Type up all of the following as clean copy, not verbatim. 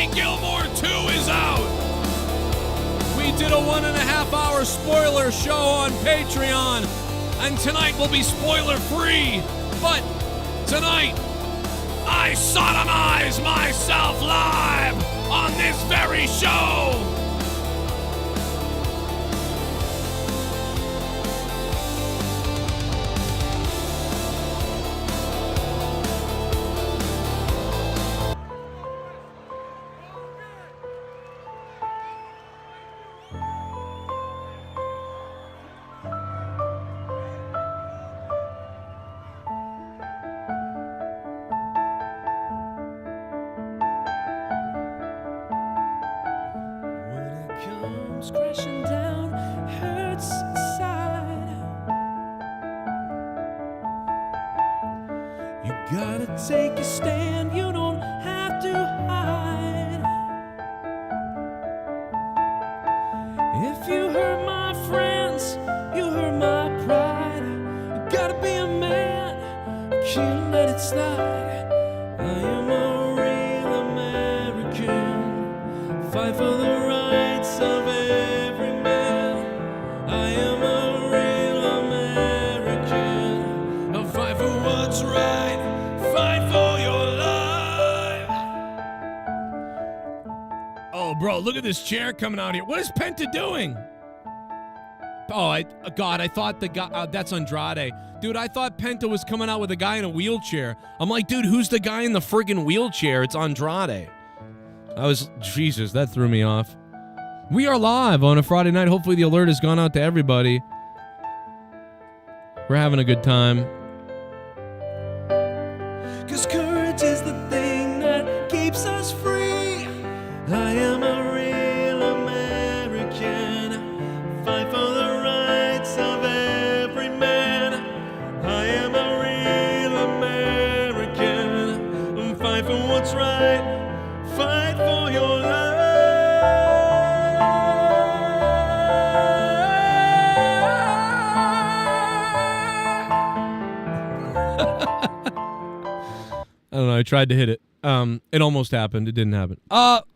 Happy Gilmore 2 is out. We did a 1.5-hour spoiler show on Patreon, and tonight will be spoiler-free. But tonight, I sodomize myself live on this very show. Crashing down, hurts inside. You gotta take a stand, you don't have to hide. If you hurt my friends, you hurt my pride. You gotta be a man, can't let it slide. I am a real American, fight for the rights of every man. I am a real American. I'll fight for what's right, fight for your life. Oh, bro, look at this chair coming out here. What is Penta doing? Oh, God, I thought the guy, that's Andrade. Dude, I thought Penta was coming out with a guy in a wheelchair. I'm like, dude, who's the guy in the friggin' wheelchair? It's Andrade. Jesus, that threw me off. We are live on a Friday night. Hopefully the alert has gone out to everybody. We're having a good time. 'Cause courage is the thing that keeps us free. I am a real American, fight for the rights of every man. I am a real American, fight for what's right, fight for your life. I don't know. I tried to hit it. It almost happened. It didn't happen.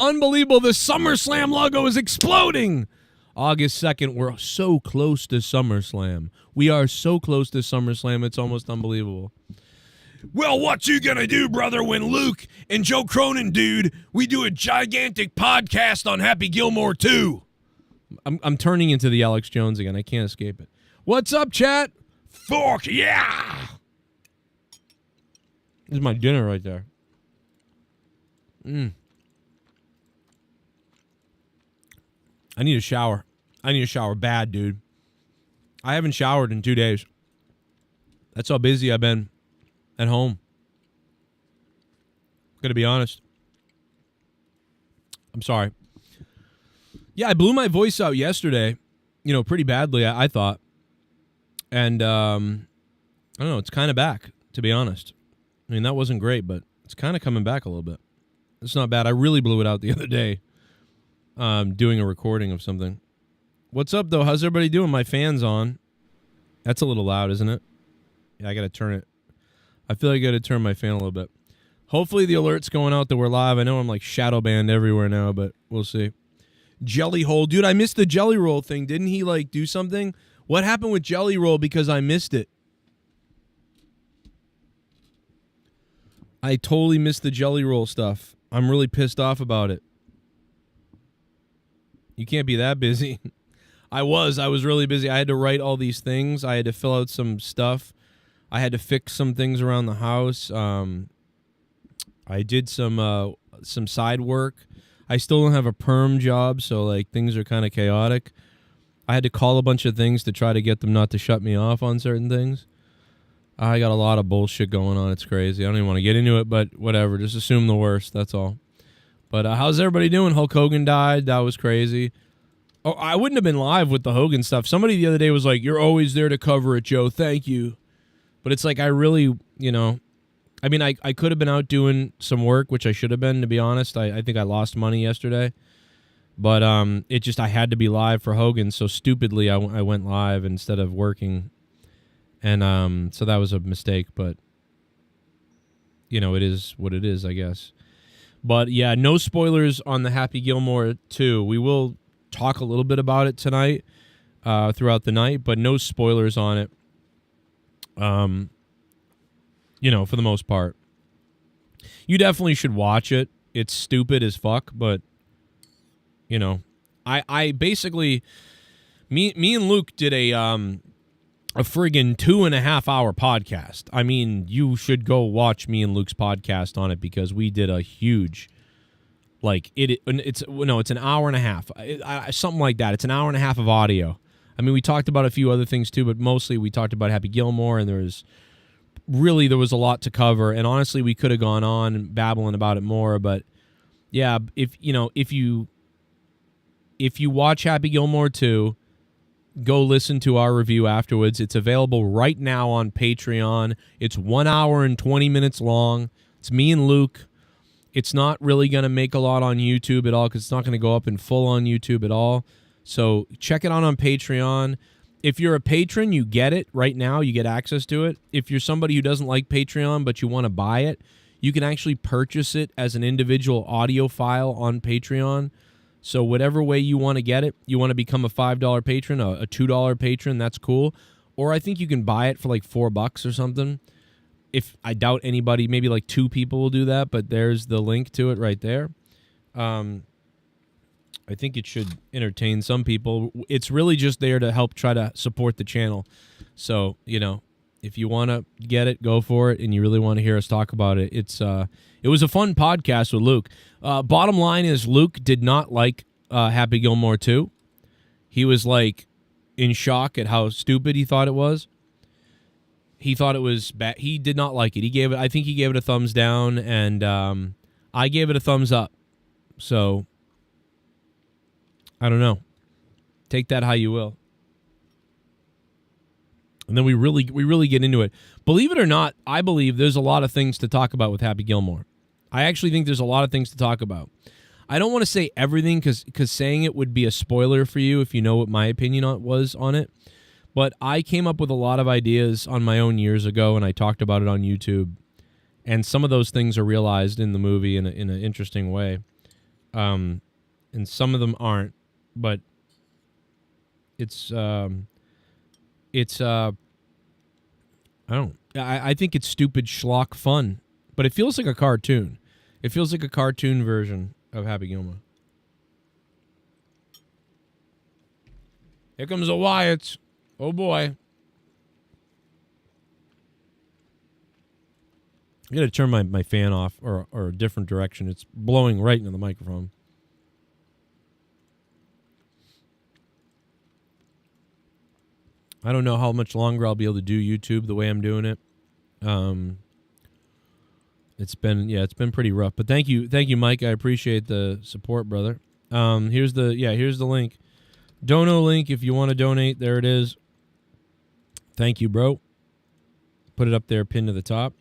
Unbelievable. The SummerSlam logo is exploding. August 2nd. We're so close to SummerSlam. We are so close to SummerSlam. It's almost unbelievable. Well, what you gonna do, brother, when Luke and Joe Cronin, dude, we do a gigantic podcast on Happy Gilmore 2? I'm turning into the Alex Jones again. I can't escape it. What's up, chat? Fuck yeah! This is my dinner right there. I need a shower. I need a shower bad, dude. I haven't showered in 2 days. That's how busy I've been at home. Gonna be honest. I'm sorry. Yeah, I blew my voice out yesterday. You know, pretty badly, I thought. And, I don't know, it's kind of back, to be honest. I mean, that wasn't great, but it's kind of coming back a little bit. It's not bad. I really blew it out the other day doing a recording of something. What's up, though? How's everybody doing? My fan's on. That's a little loud, isn't it? Yeah, I got to turn it. I feel like I got to turn my fan a little bit. Hopefully the alert's going out that we're live. I know I'm like shadow banned everywhere now, but we'll see. Jelly Hole. Dude, I missed the Jelly Roll thing. Didn't he, like, do something? What happened with Jelly Roll because I missed it? I totally missed the Jelly Roll stuff. I'm really pissed off about it. You can't be that busy. I was really busy. I had to write all these things. I had to fill out some stuff. I had to fix some things around the house. I did some side work. I still don't have a perm job, so like things are kind of chaotic. I had to call a bunch of things to try to get them not to shut me off on certain things. I got a lot of bullshit going on. It's crazy. I don't even want to get into it, but whatever. Just assume the worst. That's all. But how's everybody doing? Hulk Hogan died. That was crazy. Oh, I wouldn't have been live with the Hogan stuff. Somebody the other day was like, "You're always there to cover it, Joe. Thank you." But it's like I really, you know, I mean, I could have been out doing some work, which I should have been, to be honest. I think I lost money yesterday. But it just, I had to be live for Hogan, so stupidly I went live instead of working. And so that was a mistake, but, you know, it is what it is, I guess. But yeah, no spoilers on the Happy Gilmore 2. We will talk a little bit about it tonight, throughout the night, but no spoilers on it. For the most part. You definitely should watch it. It's stupid as fuck, but I basically me and Luke did a friggin' 2.5 hour podcast. I mean, you should go watch me and Luke's podcast on it because we did a huge, it's an hour and a half, something like that. It's an hour and a half of audio. I mean, we talked about a few other things too, but mostly we talked about Happy Gilmore, and there was a lot to cover. And honestly, we could have gone on babbling about it more, but yeah, if you watch Happy Gilmore 2, go listen to our review afterwards. It's available right now on Patreon. It's 1 hour and 20 minutes long. It's me and Luke. It's not really going to make a lot on YouTube at all because it's not going to go up in full on YouTube at all. So check it out on Patreon. If you're a patron, you get it right now. You get access to it. If you're somebody who doesn't like Patreon but you want to buy it, you can actually purchase it as an individual audio file on Patreon. So whatever way you want to get it, you want to become a $5 patron, a $2 patron, that's cool. Or I think you can buy it for like $4 or something. If I doubt anybody, maybe like 2 people will do that, but there's the link to it right there. I think it should entertain some people. It's really just there to help try to support the channel. So, if you want to get it, go for it, and you really want to hear us talk about it. It was a fun podcast with Luke. Bottom line is Luke did not like Happy Gilmore 2. He was in shock at how stupid he thought it was. He thought it was bad. He did not like it. I think he gave it a thumbs down, and I gave it a thumbs up. So I don't know. Take that how you will. And then we really get into it. Believe it or not, I believe there's a lot of things to talk about with Happy Gilmore. I actually think there's a lot of things to talk about. I don't want to say everything because saying it would be a spoiler for you if you know what my opinion was on it. But I came up with a lot of ideas on my own years ago, and I talked about it on YouTube. And some of those things are realized in the movie in an interesting way. And some of them aren't. But I think it's stupid schlock fun, but it feels like a cartoon. It feels like a cartoon version of Happy Gilmore. Here comes the Wyatts. Oh boy. I gotta turn my fan off or a different direction. It's blowing right into the microphone. I don't know how much longer I'll be able to do YouTube the way I'm doing it. It's been pretty rough. But thank you, Mike. I appreciate the support, brother. Here's the link. Dono link if you want to donate. There it is. Thank you, bro. Put it up there, pinned to the top.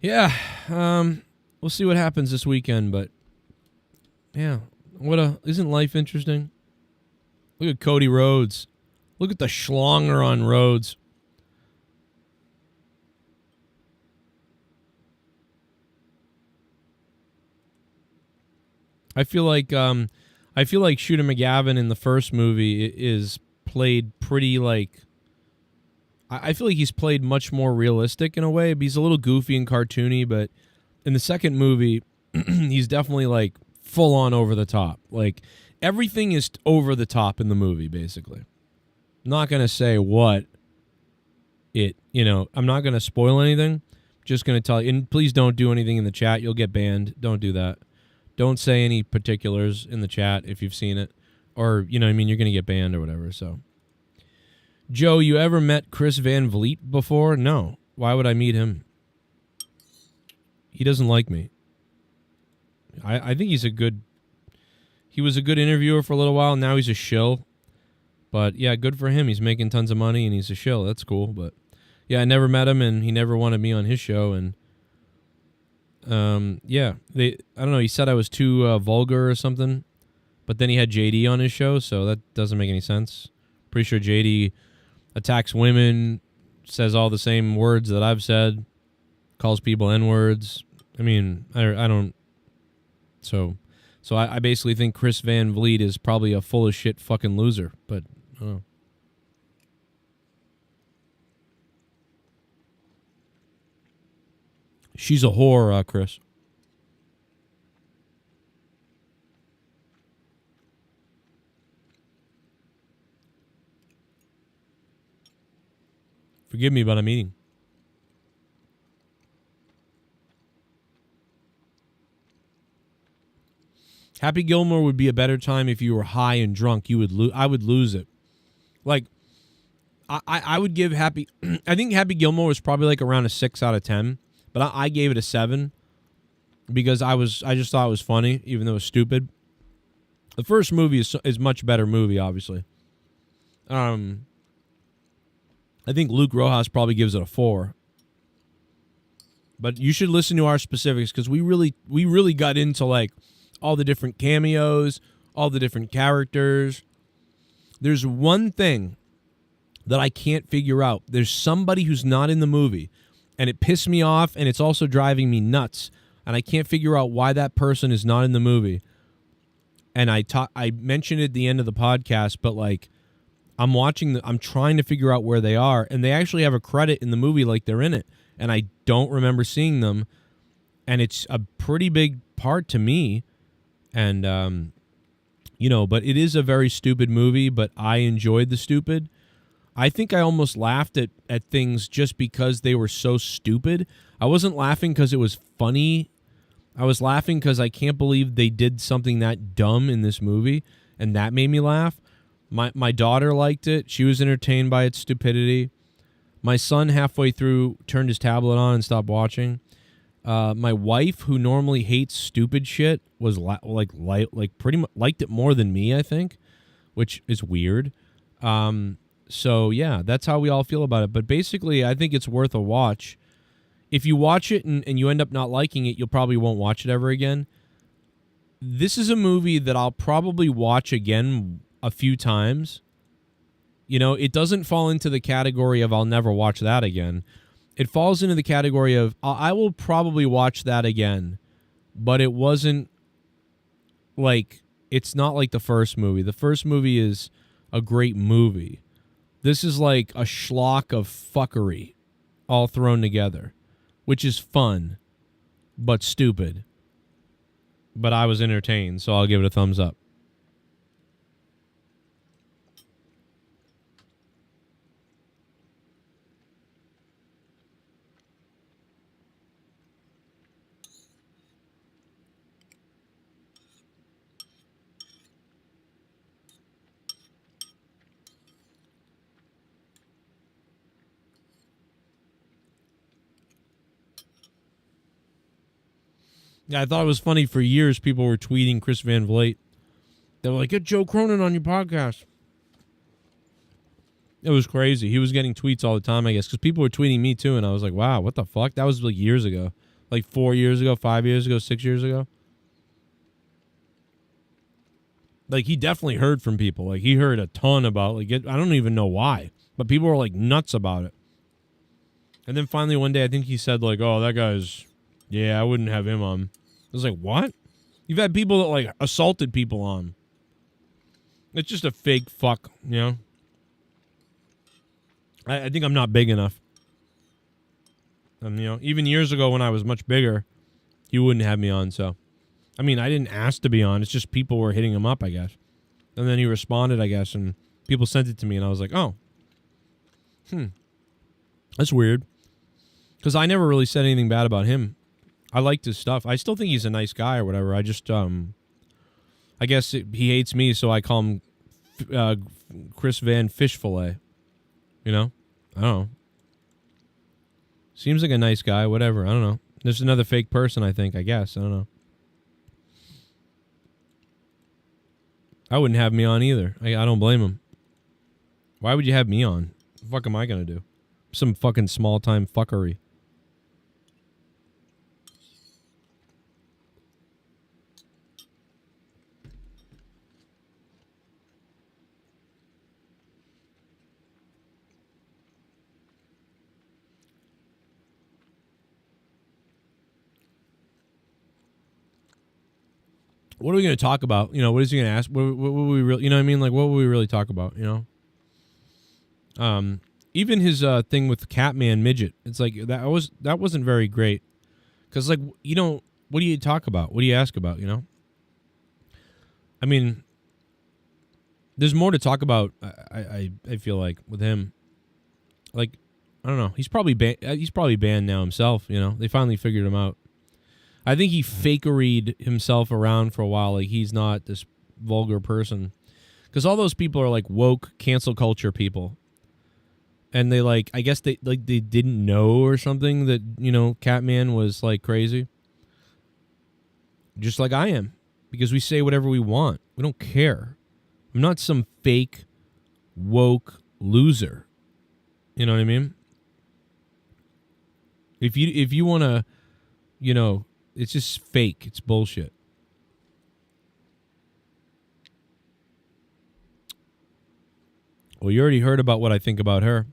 Yeah, we'll see what happens this weekend, but yeah, isn't life interesting? Look at Cody Rhodes. Look at the schlonger on Rhodes. I feel like Shooter McGavin in the first movie is played pretty I feel like he's played much more realistic in a way. He's a little goofy and cartoony, but in the second movie, he's definitely full on over the top. Everything is over the top in the movie, basically. I'm not going to say I'm not going to spoil anything. Just going to tell you, and please don't do anything in the chat. You'll get banned. Don't do that. Don't say any particulars in the chat if you've seen it. Or, you're going to get banned or whatever, so. Joe, you ever met Chris Van Vliet before? No. Why would I meet him? He doesn't like me. I think he was a good interviewer for a little while. Now he's a shill. But, yeah, good for him. He's making tons of money, and he's a shill. That's cool. But, yeah, I never met him, and he never wanted me on his show. And, I don't know. He said I was too vulgar or something. But then he had JD on his show, so that doesn't make any sense. Pretty sure JD attacks women, says all the same words that I've said, calls people N-words, I mean, I don't. So I basically think Chris Van Vliet is probably a full of shit fucking loser. But I don't know. She's a whore, Chris. Forgive me, but I'm eating. Happy Gilmore would be a better time if you were high and drunk. You would I would lose it. Like, I would give Happy. I think Happy Gilmore was probably like around a 6 out of 10, but I gave it a 7 because I just thought it was funny, even though it was stupid. The first movie is much better movie, obviously. I think Luke Rojas probably gives it a 4. But you should listen to our specifics because we really got into like all the different cameos, all the different characters. There's one thing that I can't figure out. There's somebody who's not in the movie, and it pissed me off, and it's also driving me nuts. And I can't figure out why that person is not in the movie. And I mentioned it at the end of the podcast, but like I'm trying to figure out where they are, and they actually have a credit in the movie like they're in it, and I don't remember seeing them, and it's a pretty big part to me, and but it is a very stupid movie, but I enjoyed the stupid. I think I almost laughed at things just because they were so stupid. I wasn't laughing because it was funny. I was laughing because I can't believe they did something that dumb in this movie, and that made me laugh. My daughter liked it. She was entertained by its stupidity. My son, halfway through, turned his tablet on and stopped watching. My wife, who normally hates stupid shit, was pretty much liked it more than me, I think, which is weird. So yeah, that's how we all feel about it. But basically, I think it's worth a watch. If you watch it and you end up not liking it, you'll probably won't watch it ever again. This is a movie that I'll probably watch again a few times. It doesn't fall into the category of I'll never watch that again. It falls into the category of I will probably watch that again, but it wasn't like, it's not like the first movie. The first movie is a great movie. This is like a schlock of fuckery all thrown together, which is fun, but stupid. But I was entertained, so I'll give it a thumbs up. Yeah, I thought it was funny for years. People were tweeting Chris Van Vliet. They were like, get Joe Cronin on your podcast. It was crazy. He was getting tweets all the time, I guess, because people were tweeting me too, and I was like, wow, what the fuck? That was like years ago. Like 4 years ago, 5 years ago, 6 years ago. Like, he definitely heard from people. Like, he heard a ton about, like, I don't even know why, but people were like nuts about it. And then finally one day, I think he said like, oh, that guy's, yeah, I wouldn't have him on. I was like, what? You've had people that like assaulted people on. It's just a fake fuck, I think I'm not big enough. And, even years ago when I was much bigger, he wouldn't have me on, so. I mean, I didn't ask to be on. It's just people were hitting him up, I guess. And then he responded, I guess, and people sent it to me, and I was like, oh. That's weird. Because I never really said anything bad about him. I liked his stuff. I still think he's a nice guy or whatever. I just, I guess he hates me, so I call him Chris Van Fish Fillet. I don't know. Seems like a nice guy, whatever. I don't know. There's another fake person, I think, I guess. I don't know. I wouldn't have me on either. I don't blame him. Why would you have me on? What the fuck am I going to do? Some fucking small-time fuckery. What are we going to talk about? You know, what is he going to ask? What will we really, you know what I mean? Like, what will we really talk about, you know? Even his thing with Catman Midget, it's like, that wasn't very great. Because, like, you don't, what do you talk about? What do you ask about, you know? I mean, there's more to talk about, I feel like, with him. Like, I don't know. He's probably banned now himself, you know? They finally figured him out. I think he fakeried himself around for a while. Like, he's not this vulgar person. Because all those people are, like, woke, cancel culture people. And they, like, I guess they didn't know or something that, you know, Catman was, like, crazy. Just like I am. Because we say whatever we want. We don't care. I'm not some fake, woke loser. You know what I mean? If you want to, you know, it's just fake. It's bullshit. Well, you already heard about what I think about her.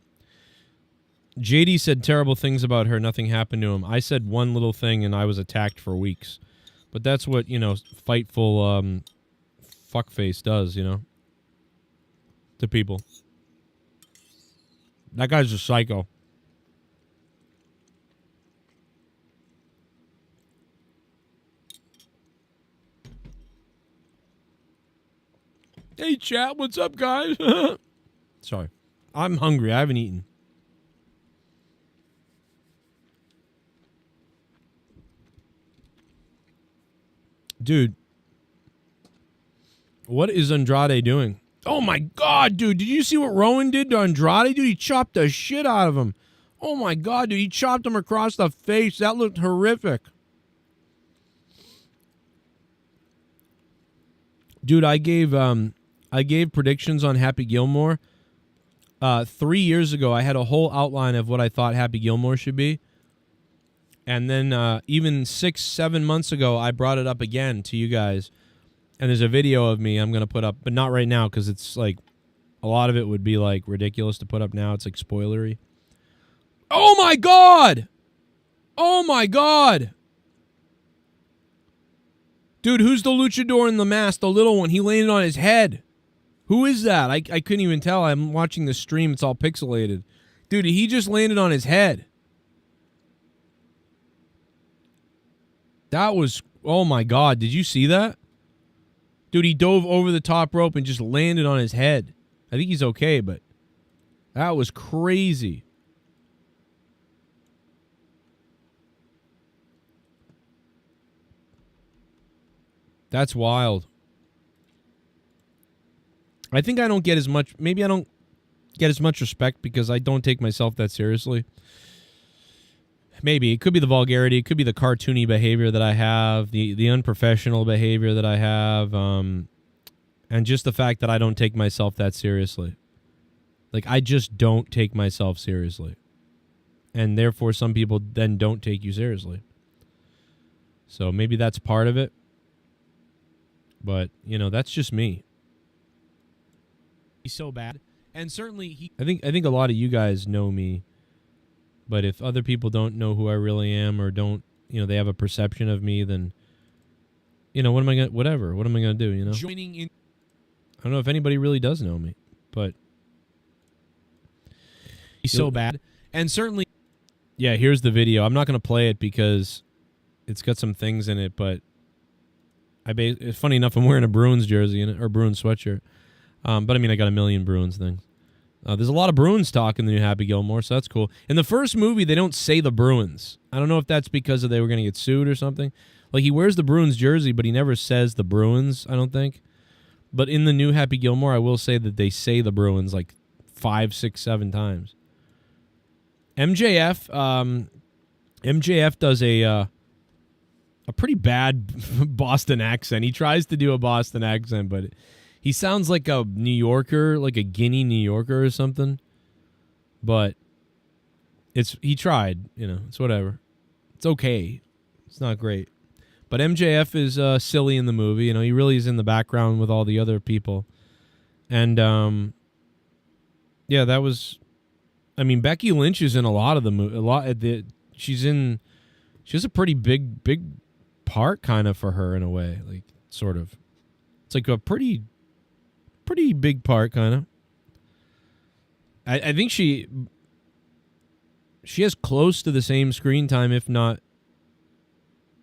JD said terrible things about her. Nothing happened to him. I said one little thing and I was attacked for weeks. But that's what, you know, fightful fuckface does, you know, to people. That guy's a psycho. Hey, chat, what's up, guys? Sorry. I'm hungry. I haven't eaten. Dude. What is Andrade doing? Oh, my God, dude. Did you see what Rowan did to Andrade? Dude, he chopped the shit out of him. Oh, my God, dude. He chopped him across the face. That looked horrific. Dude, I gave predictions on Happy Gilmore. 3 years ago, I had a whole outline of what I thought Happy Gilmore should be. And then even 6-7 months ago, I brought it up again to you guys. And there's a video of me I'm going to put up, but not right now because it's like a lot of it would be like ridiculous to put up now. It's like spoilery. Oh, my God. Oh, my God. Dude, who's the luchador in the mask? The little one. He landed on his head. Who is that? I couldn't even tell. I'm watching the stream. It's all pixelated. Dude, he just landed on his head. That was... Oh, my God. Did you see that? Dude, he dove over the top rope and just landed on his head. I think he's okay, but... That was crazy. That's wild. I think I don't get as much... Maybe I don't get as much respect because I don't take myself that seriously. Maybe. It could be the vulgarity. It could be the cartoony behavior that I have. The unprofessional behavior that I have. And just the fact that I don't take myself that seriously. Like, I just don't take myself seriously. And therefore, some people then don't take you seriously. So maybe that's part of it. But, you know, that's just me. He's so bad. And certainly, I think a lot of you guys know me. But if other people don't know who I really am or don't, you know, they have a perception of me, then, you know, what am I going to do, you know? Joining in. I don't know if anybody really does know me, but. He's so bad. And certainly. Yeah, here's the video. I'm not going to play it because it's got some things in it, but. It's funny enough, I'm wearing a Bruins jersey in it, or Bruins sweatshirt. But I mean, I got a million Bruins things. There's a lot of Bruins talk in the new Happy Gilmore, so that's cool. In the first movie, they don't say the Bruins. I don't know if that's because they were going to get sued or something. Like, he wears the Bruins jersey, but he never says the Bruins, I don't think. But in the new Happy Gilmore, I will say that they say the Bruins like 5, 6, 7 times. MJF does a pretty bad Boston accent. He tries to do a Boston accent, but he sounds like a New Yorker, like a Guinea New Yorker or something. But he tried, you know, it's whatever. It's okay. It's not great. But MJF is silly in the movie. You know, he really is in the background with all the other people. And, yeah, that was... I mean, Becky Lynch is in a lot of the movie. She has a pretty big part kind of for her in a way. Like, sort of. It's like a pretty big part, kind of. I think she has close to the same screen time, if not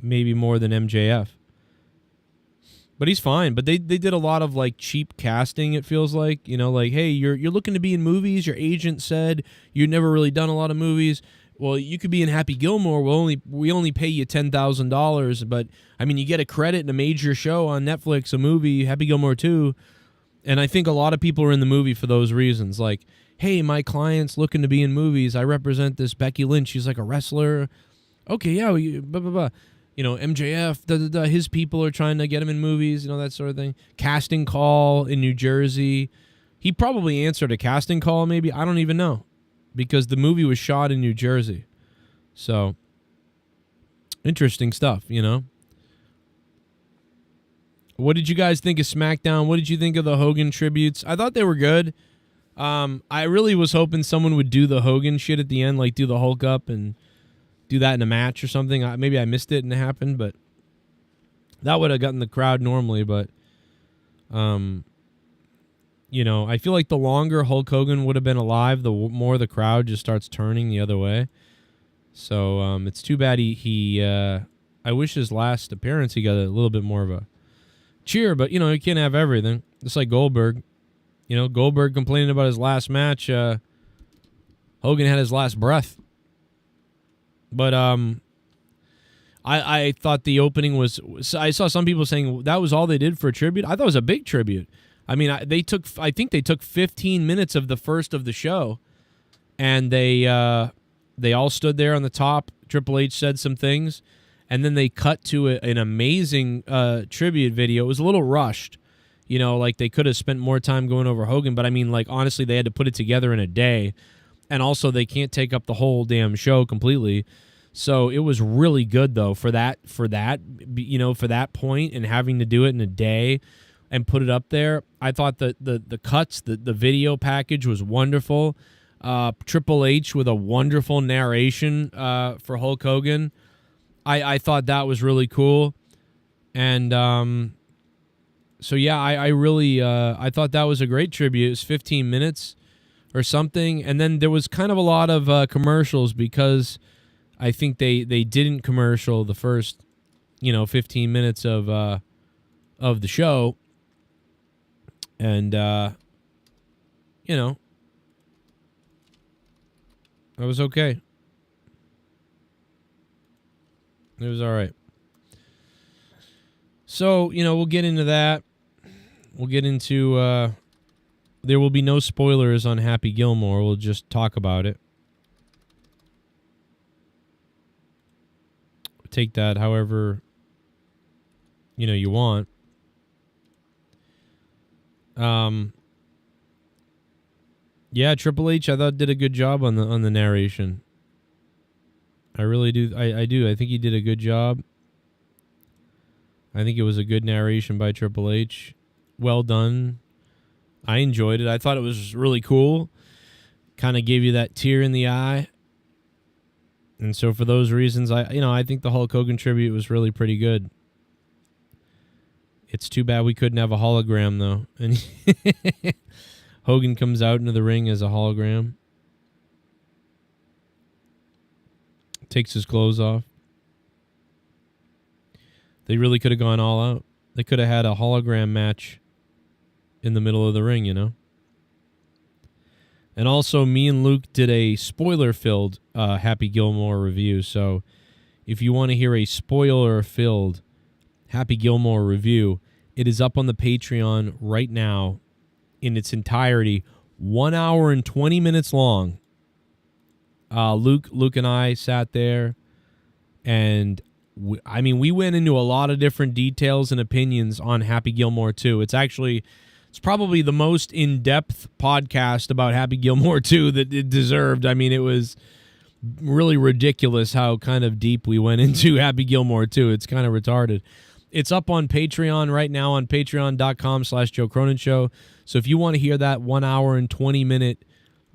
maybe more than MJF. But he's fine. But they did a lot of like cheap casting, it feels like. You know, like, hey, you're looking to be in movies. Your agent said you've never really done a lot of movies. Well, you could be in Happy Gilmore. We only pay you $10,000, but I mean, you get a credit in a major show on Netflix, a movie, Happy Gilmore 2. And I think a lot of people are in the movie for those reasons. Like, hey, my client's looking to be in movies. I represent this Becky Lynch. She's like a wrestler. Okay, yeah, blah, blah, blah. You know, MJF, his people are trying to get him in movies, you know, that sort of thing. Casting call in New Jersey. He probably answered a casting call, maybe. I don't even know. Because the movie was shot in New Jersey. So, interesting stuff, you know. What did you guys think of SmackDown? What did you think of the Hogan tributes? I thought they were good. I really was hoping someone would do the Hogan shit at the end, like do the Hulk up and do that in a match or something. Maybe I missed it and it happened, but that would have gotten the crowd normally. But, you know, I feel like the longer Hulk Hogan would have been alive, the more the crowd just starts turning the other way. So it's too bad I wish his last appearance he got a little bit more of a cheer, but, you know, you can't have everything. Just like Goldberg. You know, Goldberg complaining about his last match. Hogan had his last breath. But I thought the opening was... I saw some people saying that was all they did for a tribute. I thought it was a big tribute. I mean, I think they took 15 minutes of the first of the show, and they all stood there on the top. Triple H said some things, and then they cut to an amazing tribute video. It was a little rushed. You know, like they could have spent more time going over Hogan, but I mean, like, honestly, they had to put it together in a day. And also, they can't take up the whole damn show completely. So it was really good, though, for that, you know, for that point and having to do it in a day and put it up there. I thought the cuts, the video package was wonderful. Triple H with a wonderful narration for Hulk Hogan. I thought that was really cool. And so, yeah, I really I thought that was a great tribute. It was 15 minutes or something. And then there was kind of a lot of commercials because I think they didn't commercial the first, 15 minutes of the show. And, that was okay. It was all right. So, we'll get into that. We'll get into... there will be no spoilers on Happy Gilmore. We'll just talk about it. Take that however, you want. Yeah, Triple H, I thought did a good job on the narration. I really do. I do. I think he did a good job. I think it was a good narration by Triple H. Well done. I enjoyed it. I thought it was really cool. Kind of gave you that tear in the eye. And so for those reasons, I think the Hulk Hogan tribute was really pretty good. It's too bad we couldn't have a hologram, though. And Hogan comes out into the ring as a hologram. Takes his clothes off. They really could have gone all out. They could have had a hologram match in the middle of the ring, And also, me and Luke did a spoiler-filled Happy Gilmore review. So if you want to hear a spoiler-filled Happy Gilmore review, it is up on the Patreon right now in its entirety. 1 hour and 20 minutes long. Luke and I sat there, and we went into a lot of different details and opinions on Happy Gilmore 2. It's probably the most in-depth podcast about Happy Gilmore 2 that it deserved. It was really ridiculous how kind of deep we went into Happy Gilmore 2. It's kind of retarded. It's up on Patreon right now on patreon.com/Joe Cronin Show. So if you want to hear that 1 hour and 20 minute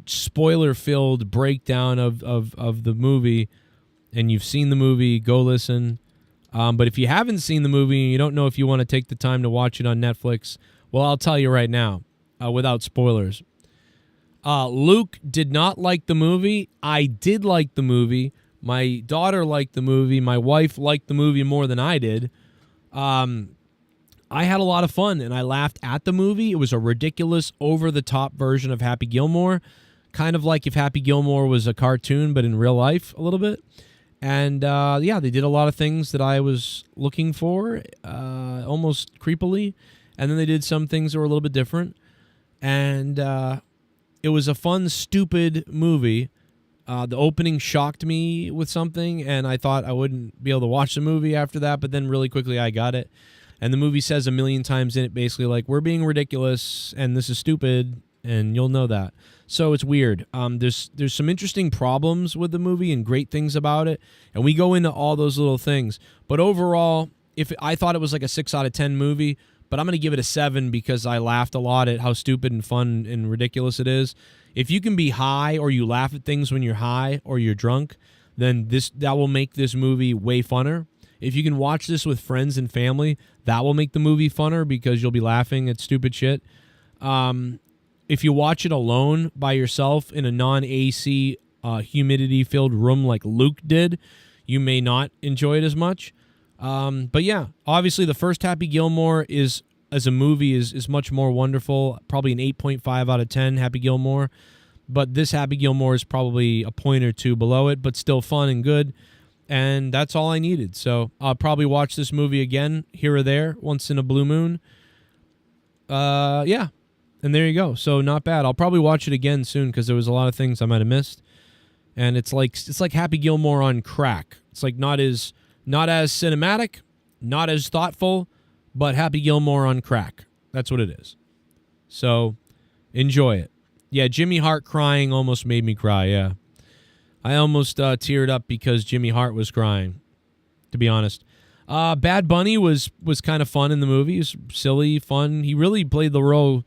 spoiler-filled breakdown of the movie, and you've seen the movie, go listen. But if you haven't seen the movie and you don't know if you want to take the time to watch it on Netflix, well, I'll tell you right now, without spoilers. Luke did not like the movie. I did like the movie. My daughter liked the movie. My wife liked the movie more than I did. I had a lot of fun, and I laughed at the movie. It was a ridiculous, over-the-top version of Happy Gilmore, kind of like if Happy Gilmore was a cartoon, but in real life a little bit. And, yeah, they did a lot of things that I was looking for, almost creepily. And then they did some things that were a little bit different. And it was a fun, stupid movie. The opening shocked me with something, and I thought I wouldn't be able to watch the movie after that, but then really quickly I got it. And the movie says a million times in it basically like, we're being ridiculous, and this is stupid, and you'll know that. So it's weird. There's some interesting problems with the movie and great things about it, and we go into all those little things. But overall, I thought it was like a 6 out of 10 movie, but I'm going to give it a 7 because I laughed a lot at how stupid and fun and ridiculous it is. If you can be high or you laugh at things when you're high or you're drunk, then that will make this movie way funner. If you can watch this with friends and family, that will make the movie funner because you'll be laughing at stupid shit. If you watch it alone by yourself in a non-AC, humidity-filled room like Luke did, you may not enjoy it as much. But yeah, obviously the first Happy Gilmore is, as a movie, is much more wonderful. Probably an 8.5 out of 10, Happy Gilmore. But this Happy Gilmore is probably a point or two below it, but still fun and good. And that's all I needed. So I'll probably watch this movie again here or there, once in a blue moon. Yeah. And there you go. So not bad. I'll probably watch it again soon because there was a lot of things I might have missed. And it's like Happy Gilmore on crack. It's like not as cinematic, not as thoughtful, but Happy Gilmore on crack. That's what it is. So enjoy it. Yeah, Jimmy Hart crying almost made me cry, yeah. I almost teared up because Jimmy Hart was crying, to be honest. Bad Bunny was kind of fun in the movie. It was silly, fun. He really played the role.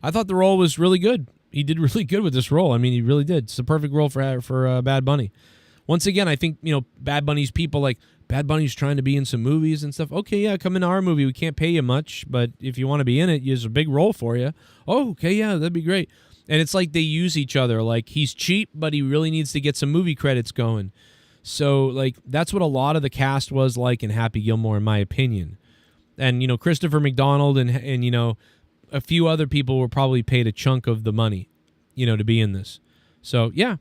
I thought the role was really good. He did really good with this role. I mean, he really did. It's the perfect role for Bad Bunny. Once again, I think, Bad Bunny's people, like, Bad Bunny's trying to be in some movies and stuff. Okay, yeah, come into our movie. We can't pay you much, but if you want to be in it, there's a big role for you. Oh, okay, yeah, that'd be great. And it's like they use each other. Like, he's cheap, but he really needs to get some movie credits going. So, like, that's what a lot of the cast was like in Happy Gilmore, in my opinion. And, Christopher McDonald and a few other people were probably paid a chunk of the money, to be in this. So, yeah.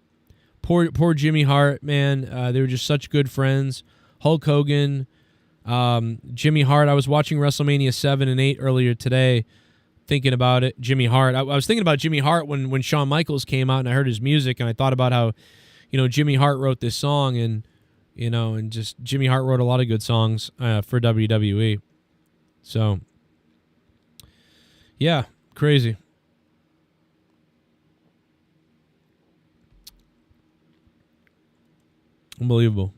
Poor Jimmy Hart, man. They were just such good friends. Hulk Hogan, Jimmy Hart. I was watching WrestleMania 7 and 8 earlier today, thinking about it. Jimmy Hart. I was thinking about Jimmy Hart when Shawn Michaels came out, and I heard his music, and I thought about how, Jimmy Hart wrote this song, and and just Jimmy Hart wrote a lot of good songs for WWE. So, yeah, crazy. Unbelievable.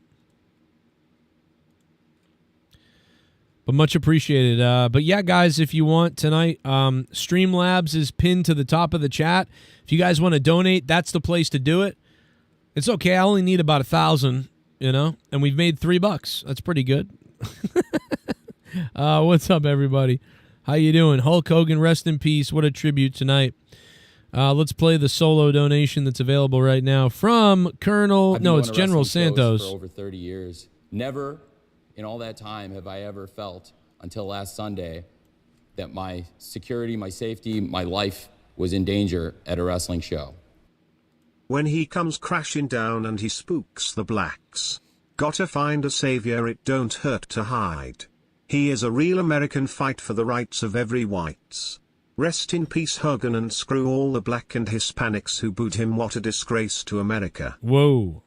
But much appreciated. But yeah, guys, if you want tonight, Streamlabs is pinned to the top of the chat. If you guys want to donate, that's the place to do it. It's okay. I only need about 1,000, and we've made $3. That's pretty good. What's up, everybody? How you doing? Hulk Hogan, rest in peace. What a tribute tonight. Let's play the solo donation that's available right now from Colonel. No, it's General Santos. For over 30 years. Never in all that time have I ever felt, until last Sunday, that my security, my safety, my life was in danger at a wrestling show. When he comes crashing down and he spooks the blacks. Gotta find a savior, it don't hurt to hide. He is a real American, fight for the rights of every whites. Rest in peace Hogan, and screw all the black and Hispanics who booed him. What a disgrace to America. Whoa.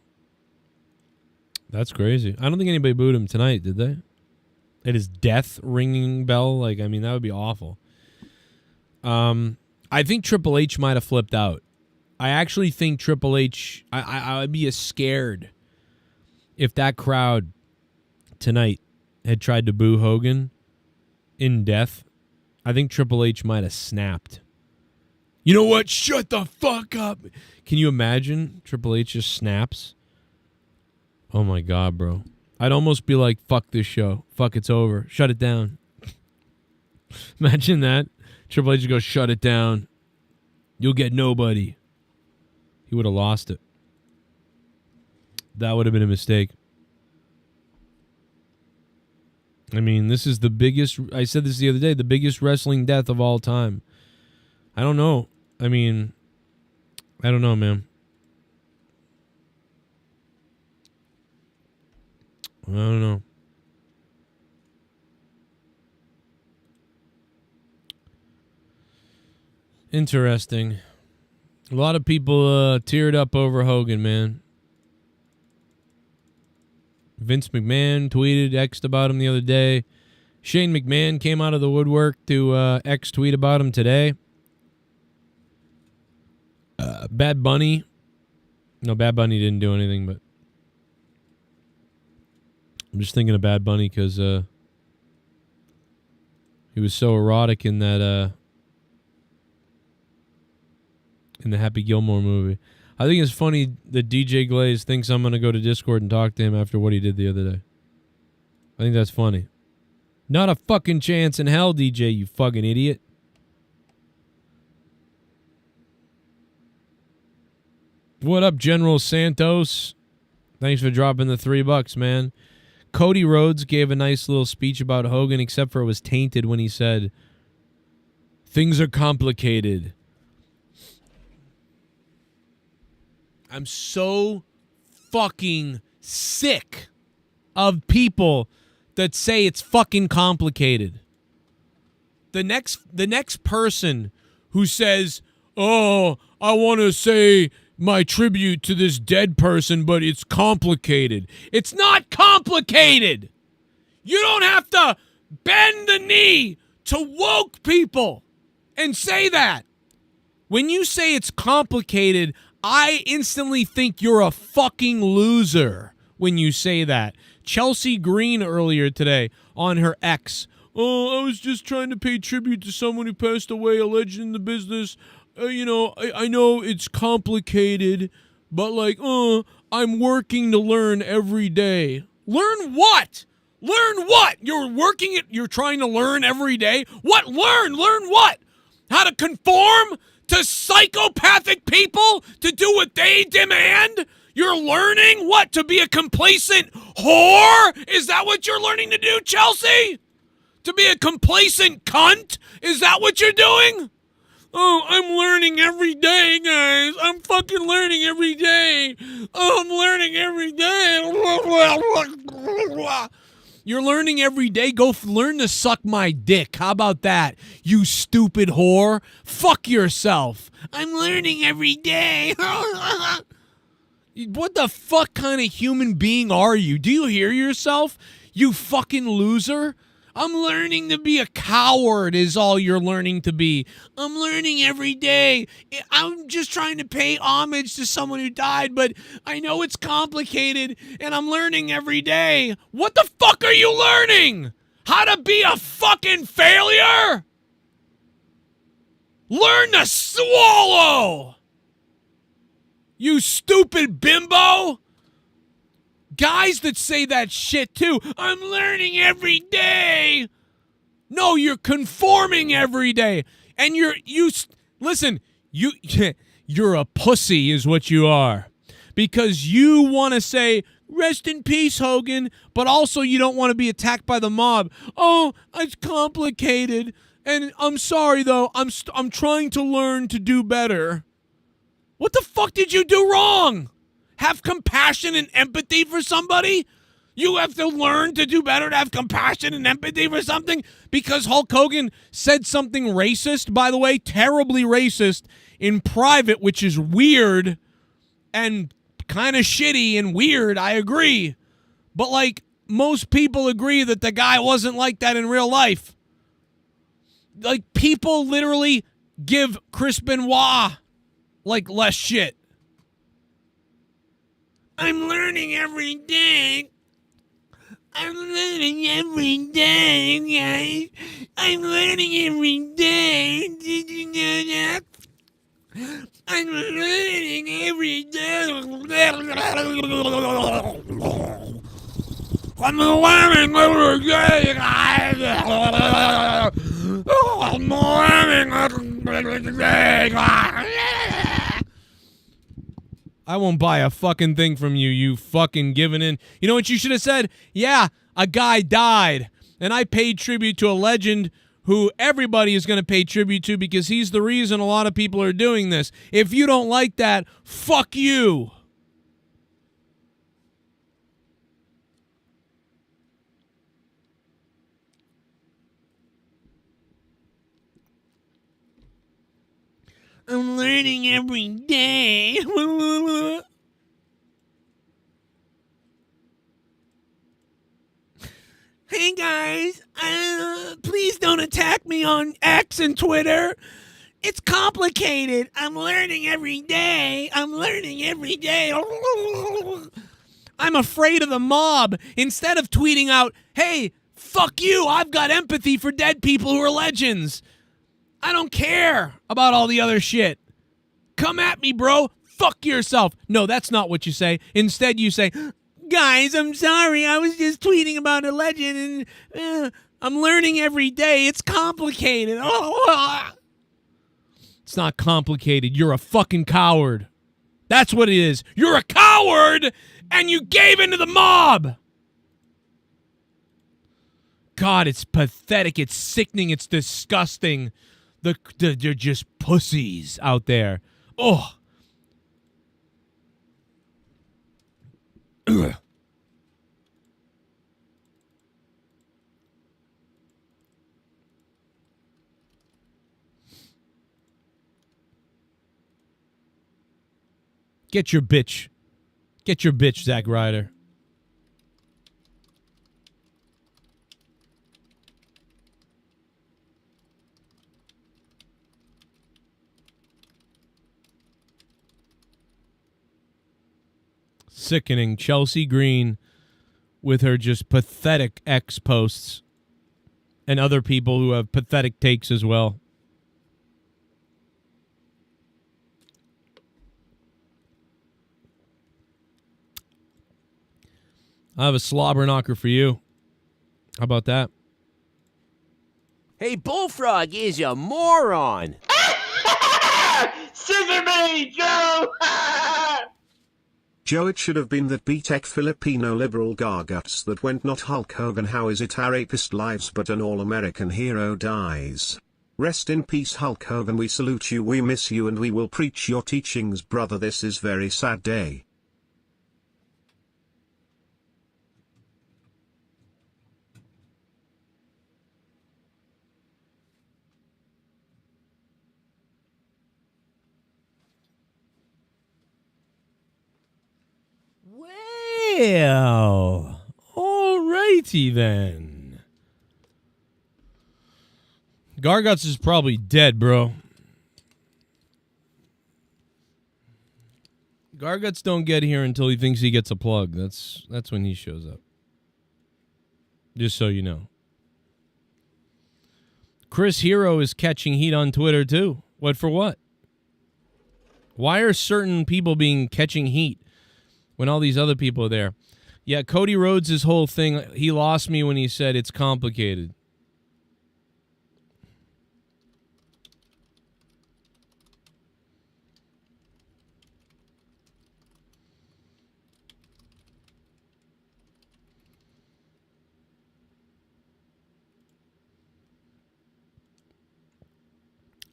That's crazy. I don't think anybody booed him tonight, did they? It is death ringing bell. Like, I mean, that would be awful. I think Triple H might have flipped out. I actually think Triple H, I would be as scared if that crowd tonight had tried to boo Hogan in death. I think Triple H might have snapped. You know what? Shut the fuck up. Can you imagine? Triple H just snaps. Oh my God, bro. I'd almost be like, fuck this show. Fuck, it's over. Shut it down. Imagine that. Triple H would go, shut it down. You'll get nobody. He would have lost it. That would have been a mistake. I mean, this is the biggest, I said this the other day, the biggest wrestling death of all time. I don't know. I mean, I don't know, man. I don't know. Interesting. A lot of people teared up over Hogan, man. Vince McMahon tweeted, X'd about him the other day. Shane McMahon came out of the woodwork to X tweet about him today. Bad Bunny. No, Bad Bunny didn't do anything, but I'm just thinking of Bad Bunny because he was so erotic in that in the Happy Gilmore movie. I think it's funny that DJ Glaze thinks I'm going to go to Discord and talk to him after what he did the other day. I think that's funny. Not a fucking chance in hell, DJ, you fucking idiot. What up, General Santos? Thanks for dropping the $3, man. Cody Rhodes gave a nice little speech about Hogan, except for it was tainted when he said, things are complicated. I'm so fucking sick of people that say it's fucking complicated. The next person who says, oh, I want to say my tribute to this dead person, but it's complicated. It's not complicated. You don't have to bend the knee to woke people and say that. When you say it's complicated, I instantly think you're a fucking loser when you say that. Chelsea Green earlier today on her X. Oh, I was just trying to pay tribute to someone who passed away, a legend in the business. I know it's complicated, but I'm working to learn every day. Learn what? Learn what? You're trying to learn every day? What? Learn what? How to conform to psychopathic people to do what they demand? You're learning what? To be a complacent whore? Is that what you're learning to do, Chelsea? To be a complacent cunt? Is that what you're doing? Oh, I'm learning every day, guys. I'm fucking learning every day. Oh, I'm learning every day. You're learning every day? Go learn to suck my dick. How about that, you stupid whore? Fuck yourself. I'm learning every day. What the fuck kind of human being are you? Do you hear yourself, you fucking loser? I'm learning to be a coward is all you're learning to be. I'm learning every day. I'm just trying to pay homage to someone who died, but I know it's complicated, and I'm learning every day. What the fuck are you learning? How to be a fucking failure? Learn to swallow! You stupid bimbo! Guys that say that shit too. I'm learning every day. No, you're conforming every day. And you're a pussy is what you are. Because you want to say, rest in peace, Hogan, but also you don't want to be attacked by the mob. Oh, it's complicated. And I'm sorry though. I'm trying to learn to do better. What the fuck did you do wrong? Have compassion and empathy for somebody? You have to learn to do better to have compassion and empathy for something? Because Hulk Hogan said something racist, by the way, terribly racist, in private, which is weird and kind of shitty and weird, I agree. But, most people agree that the guy wasn't like that in real life. People literally give Chris Benoit, less shit. I'm learning every day. I'm learning every day, guys. I'm learning every day. Did you know that? I'm learning every day. I'm learning every day. I'm learning every day. I won't buy a fucking thing from you, you fucking giving in. You know what you should have said? Yeah, a guy died, and I paid tribute to a legend who everybody is going to pay tribute to because he's the reason a lot of people are doing this. If you don't like that, fuck you. I'm learning every day. Hey guys, please don't attack me on X and Twitter. It's complicated. I'm learning every day. I'm learning every day. I'm afraid of the mob. Instead of tweeting out, hey, fuck you, I've got empathy for dead people who are legends. I don't care about all the other shit. Come at me, bro. Fuck yourself. No, that's not what you say. Instead, you say, guys, I'm sorry. I was just tweeting about a legend, and I'm learning every day. It's complicated. It's not complicated. You're a fucking coward. That's what it is. You're a coward, and you gave in to the mob. God, it's pathetic. It's sickening. It's disgusting. They're just pussies out there. Oh. Ugh. Get your bitch. Get your bitch, Zack Ryder. Sickening. Chelsea Green with her just pathetic X posts and other people who have pathetic takes as well. I have a slobber knocker for you. How about that? Hey, Bullfrog is a moron. Scissor me, Joe! Joe, it should have been that B-Tech Filipino liberal garguts that went, not Hulk Hogan. How is it our rapist lives but an all-American hero dies? Rest in peace, Hulk Hogan. We salute you, we miss you, and we will preach your teachings, brother. This is very sad day. Well, alrighty then. Garguts is probably dead, bro. Garguts don't get here until he thinks he gets a plug. That's when he shows up. Just so you know. Chris Hero is catching heat on Twitter too. What for what? Why are certain people catching heat when all these other people are there? Yeah, Cody Rhodes' whole thing, he lost me when he said it's complicated.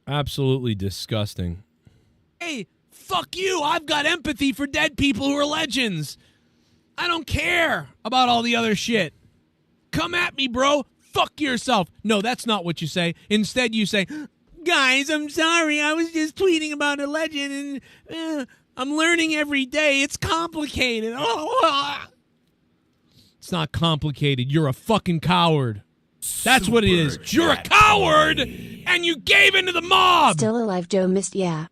Absolutely disgusting. Hey, fuck you. I've got empathy for dead people who are legends. I don't care about all the other shit. Come at me, bro. Fuck yourself. No, that's not what you say. Instead, you say, guys, I'm sorry. I was just tweeting about a legend, and I'm learning every day. It's complicated. It's not complicated. You're a fucking coward. That's what it is. You're a coward, and you gave in to the mob. Still alive, Joe missed, yeah.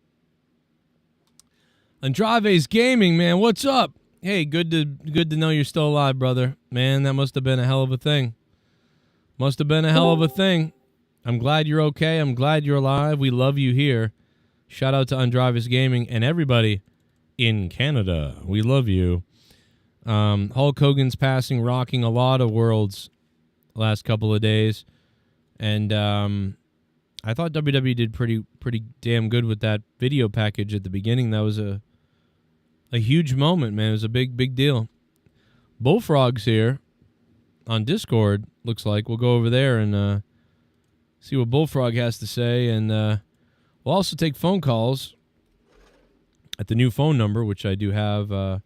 Andrave's Gaming, man, what's up? Hey, good to know you're still alive, brother. Man, that must have been a hell of a thing. Must have been a hell of a thing. I'm glad you're okay. I'm glad you're alive. We love you here. Shout out to Andrave's Gaming and everybody in Canada. We love you. Hulk Hogan's passing, rocking a lot of worlds last couple of days. And I thought WWE did pretty damn good with that video package at the beginning. That was a huge moment, man. It was a big deal. Bullfrog's here on Discord, looks like. We'll go over there and see what Bullfrog has to say. And we'll also take phone calls at the new phone number, which I do have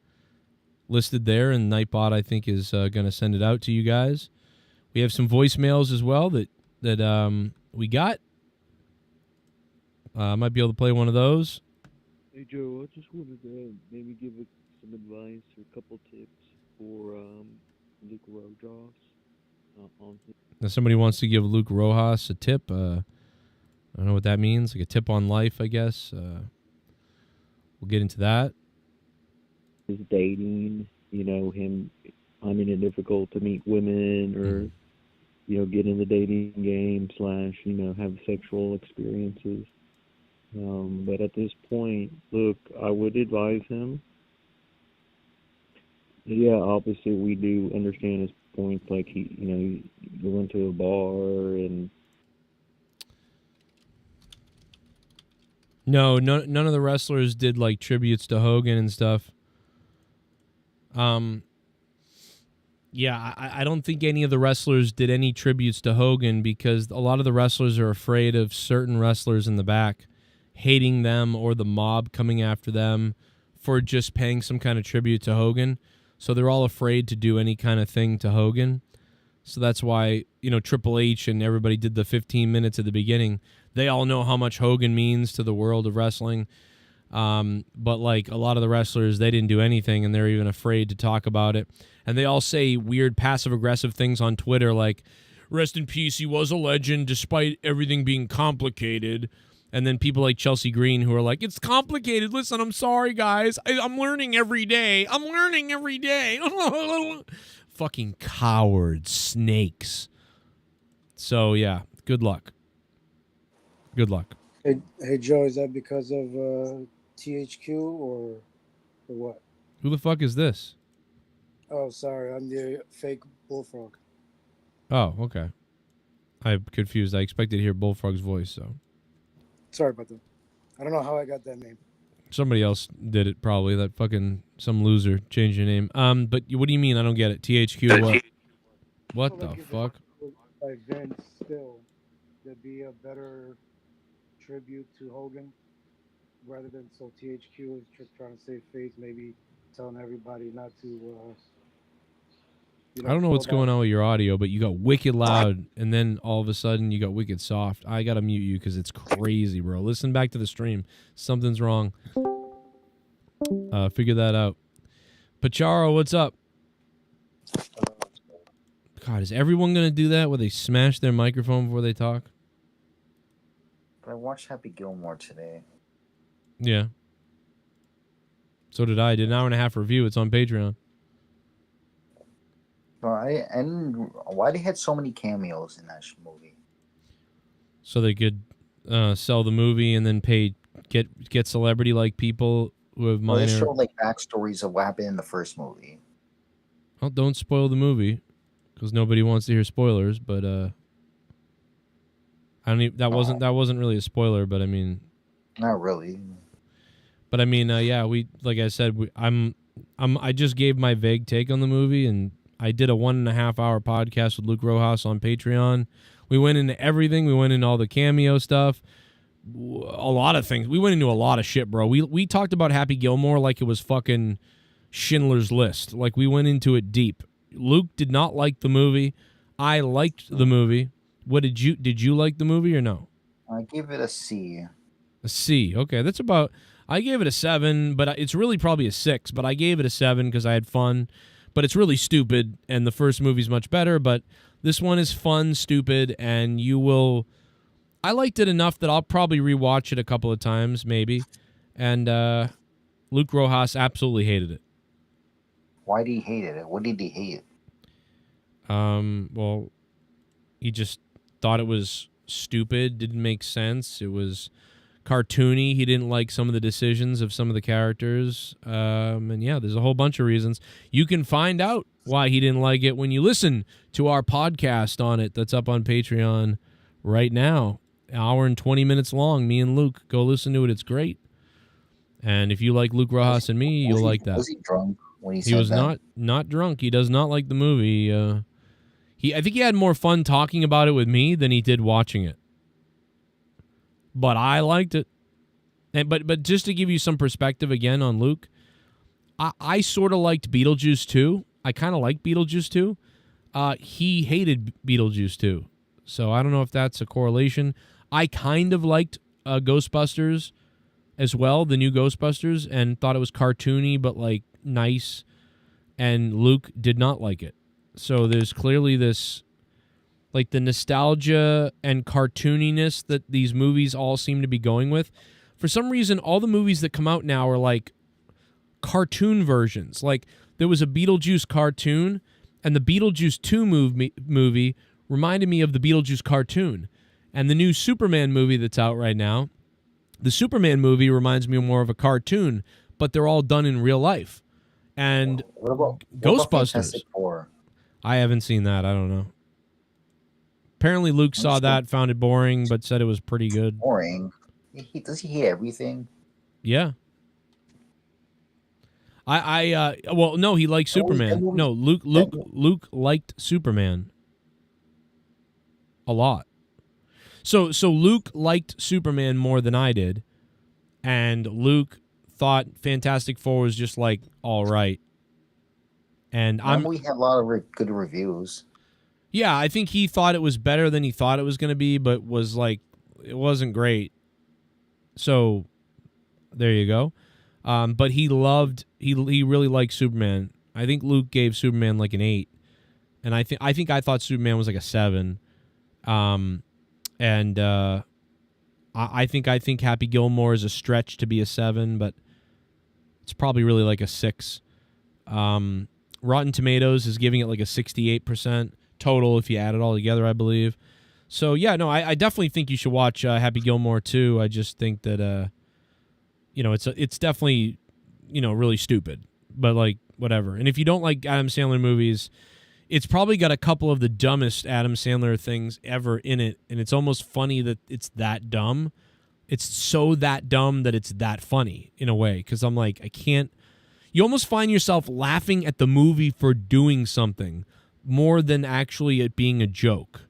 listed there. And Nightbot, I think, is going to send it out to you guys. We have some voicemails as well that we got. Might be able to play one of those. Hey Joe, I just wanted to maybe give some advice or a couple tips for Luke Rojas. Now somebody wants to give Luke Rojas a tip. I don't know what that means. Like a tip on life, I guess. We'll get into that. His dating, him finding it difficult to meet women or, get in the dating game / have sexual experiences. But at this point, look, I would advise him. Yeah, obviously we do understand his points, like he went to a bar and. No, none of the wrestlers did like tributes to Hogan and stuff. Yeah, I don't think any of the wrestlers did any tributes to Hogan because a lot of the wrestlers are afraid of certain wrestlers in the back hating them or the mob coming after them for just paying some kind of tribute to Hogan. So they're all afraid to do any kind of thing to Hogan. So that's why, Triple H and everybody did the 15 minutes at the beginning. They all know how much Hogan means to the world of wrestling. But like a lot of the wrestlers, they didn't do anything and they're even afraid to talk about it. And they all say weird passive-aggressive things on Twitter like, rest in peace, he was a legend despite everything being complicated. And then people like Chelsea Green who are like, it's complicated. Listen, I'm sorry, guys. I'm learning every day. Fucking cowards, snakes. So, yeah, good luck. Good luck. Hey Joe, is that because of THQ or what? Who the fuck is this? Oh, sorry, I'm the fake Bullfrog. Oh, okay. I'm confused. I expected to hear Bullfrog's voice, so. Sorry about that. I don't know how I got that name. Somebody else did it probably. That fucking some loser changed your name. But what do you mean? I don't get it. THQ what? What the fuck? By Vince still, there'd be a better tribute to Hogan rather than so THQ is just trying to save face, maybe telling everybody not to. I don't know what's going on with your audio, but you got wicked loud, and then all of a sudden you got wicked soft. I gotta mute you because it's crazy, bro. Listen back to the stream. Something's wrong. Figure that out. Pacharo, what's up? God, is everyone gonna do that where they smash their microphone before they talk? But I watched Happy Gilmore today. Yeah. So did I. I did an 1.5 hour review. It's on Patreon. And why they had so many cameos in that movie? So they could sell the movie and then get celebrity like people who have minor. Well, they showed like backstories of what happened in the first movie. Well, don't spoil the movie because nobody wants to hear spoilers. But I don't even, that wasn't really a spoiler. But I mean, not really. But I mean, yeah, we like I said, I just gave my vague take on the movie and. I did a 1.5 hour podcast with Luke Rojas on Patreon. We went into everything. We went into all the cameo stuff, a lot of things. We went into a lot of shit, bro. We talked about Happy Gilmore like it was fucking Schindler's List. Like we went into it deep. Luke did not like the movie. I liked the movie. What did you like the movie or no? I gave it a C. A C. Okay, that's about. I gave it a 7, but it's really probably a 6. But I gave it a 7 because I had fun. But it's really stupid, and the first movie's much better, but this one is fun, stupid, and you will... I liked it enough that I'll probably rewatch it a couple of times, maybe. And Luke Rojas absolutely hated it. Why did he hate it? What did he hate? Well, he just thought it was stupid, didn't make sense. It was cartoony. He didn't like some of the decisions of some of the characters. And yeah, there's a whole bunch of reasons. You can find out why he didn't like it when you listen to our podcast on it that's up on Patreon right now. Hour and 20 minutes long, me and Luke. Go listen to it. It's great. And if you like Luke Rojas and me, you'll like that. Was he drunk when he said He was that? not drunk. He does not like the movie. I think he had more fun talking about it with me than he did watching it. But I liked it. And but just to give you some perspective again on Luke, I sort of liked Beetlejuice 2. I kind of liked Beetlejuice 2. He hated Beetlejuice 2. So I don't know if that's a correlation. I kind of liked Ghostbusters as well, the new Ghostbusters, and thought it was cartoony but like nice. And Luke did not like it. So there's clearly this, like, the nostalgia and cartooniness that these movies all seem to be going with. For some reason, all the movies that come out now are like cartoon versions. Like, there was a Beetlejuice cartoon, and the Beetlejuice 2 movie reminded me of the Beetlejuice cartoon. And the new Superman movie that's out right now, the Superman movie reminds me more of a cartoon, but they're all done in real life. And What about Ghostbusters. Fantastic Four? I haven't seen that. I don't know. Apparently Luke saw that, found it boring, but said it was pretty good. Boring. Does he hate everything? Yeah. Well, no, he liked Superman. No, Luke liked Superman a lot. So Luke liked Superman more than I did, and Luke thought Fantastic Four was just like all right. And we have a lot of good reviews. Yeah, I think he thought it was better than he thought it was going to be, but was like, it wasn't great. So there you go. But he really liked Superman. I think Luke gave Superman like an 8, and I think I thought Superman was like a 7. I think Happy Gilmore is a stretch to be a 7, but it's probably really like a 6. Rotten Tomatoes is giving it like a 68% total if you add it all together, I believe. So yeah, no, I definitely think you should watch Happy Gilmore too. I just think that it's definitely really stupid, but like whatever. And if you don't like Adam Sandler movies, it's probably got a couple of the dumbest Adam Sandler things ever in it, and it's almost funny that it's that dumb. It's so that dumb that it's that funny in a way, because I'm like, I can't. You almost find yourself laughing at the movie for doing something more than actually it being a joke.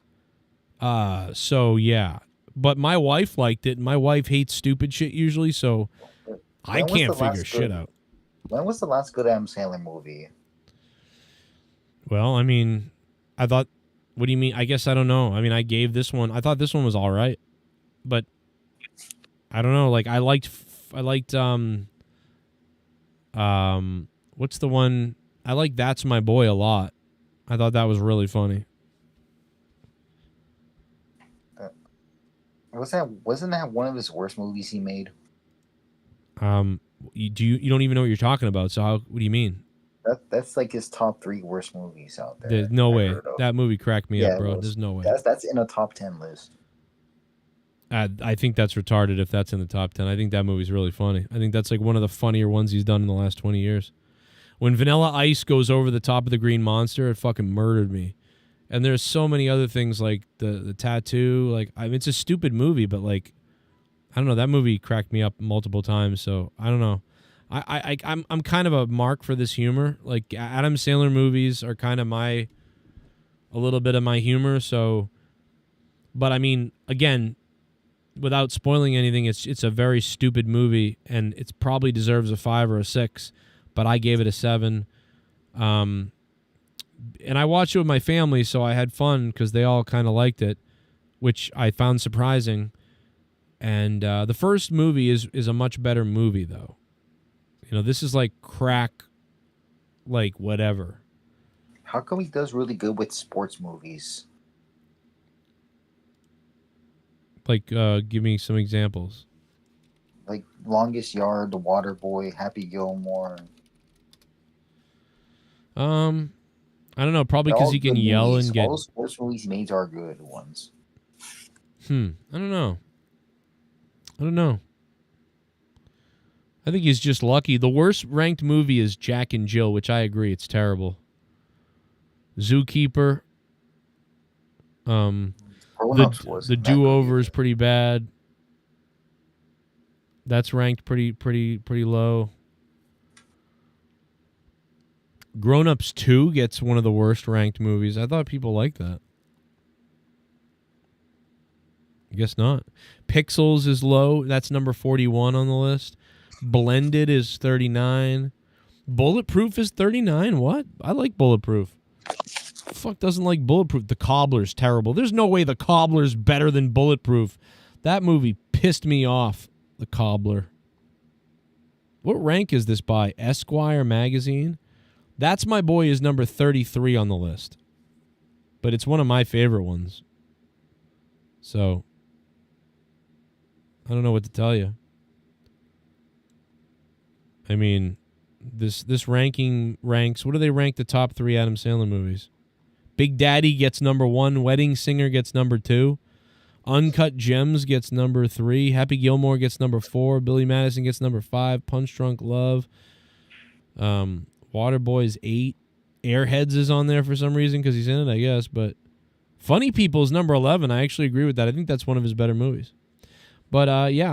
So yeah, but my wife liked it. My wife hates stupid shit usually, so I can't figure shit out. When was the last good Adam Sandler movie? Well, I mean, I thought. What do you mean? I guess I don't know. I mean, I gave this one. I thought this one was all right, but I don't know. Like I liked. What's the one? I like That's My Boy a lot. I thought that was really funny. Wasn't that one of his worst movies he made? You don't even know what you're talking about. So what do you mean? That's like his top 3 worst movies out there. There's no way. That movie cracked me up, bro. There's no way. That's in a top 10 list. I think that's retarded if that's in the top 10. I think that movie's really funny. I think that's like one of the funnier ones he's done in the last 20 years. When Vanilla Ice goes over the top of the Green Monster, it fucking murdered me. And there's so many other things like the tattoo. Like, I mean, it's a stupid movie, but like, I don't know. That movie cracked me up multiple times. So I don't know. I'm kind of a mark for this humor. Like Adam Sandler movies are kind of a little bit of my humor. So, but I mean, again, without spoiling anything, it's a very stupid movie, and it probably deserves a 5 or a 6, but I gave it a 7. And I watched it with my family, so I had fun because they all kind of liked it, which I found surprising. And the first movie is a much better movie, though. This is like crack, like whatever. How come he does really good with sports movies? Like, give me some examples. Like Longest Yard, The Water Boy, Happy Gilmore. I don't know. Probably because he can yell movies. and get. All the sports movies he made are good ones. I don't know. I think he's just lucky. The worst ranked movie is Jack and Jill, which I agree, it's terrible. Zookeeper. The Do-Over is pretty bad. That's ranked pretty low. Grown Ups 2 gets one of the worst ranked movies. I thought people liked that. I guess not. Pixels is low. That's number 41 on the list. Blended is 39. Bulletproof is 39. What? I like Bulletproof. Who the fuck doesn't like Bulletproof? The Cobbler's terrible. There's no way The Cobbler's better than Bulletproof. That movie pissed me off. The Cobbler. What rank is this by? Esquire magazine? That's My Boy is number 33 on the list. But it's one of my favorite ones. So, I don't know what to tell you. I mean, this ranking ranks... What do they rank the top 3 Adam Sandler movies? Big Daddy gets number 1. Wedding Singer gets number 2. Uncut Gems gets number 3. Happy Gilmore gets number 4. Billy Madison gets number 5. Punch Drunk Love. Waterboy's 8. Airheads is on there for some reason because he's in it, I guess. But Funny People is number 11. I actually agree with that. I think that's one of his better movies. But yeah,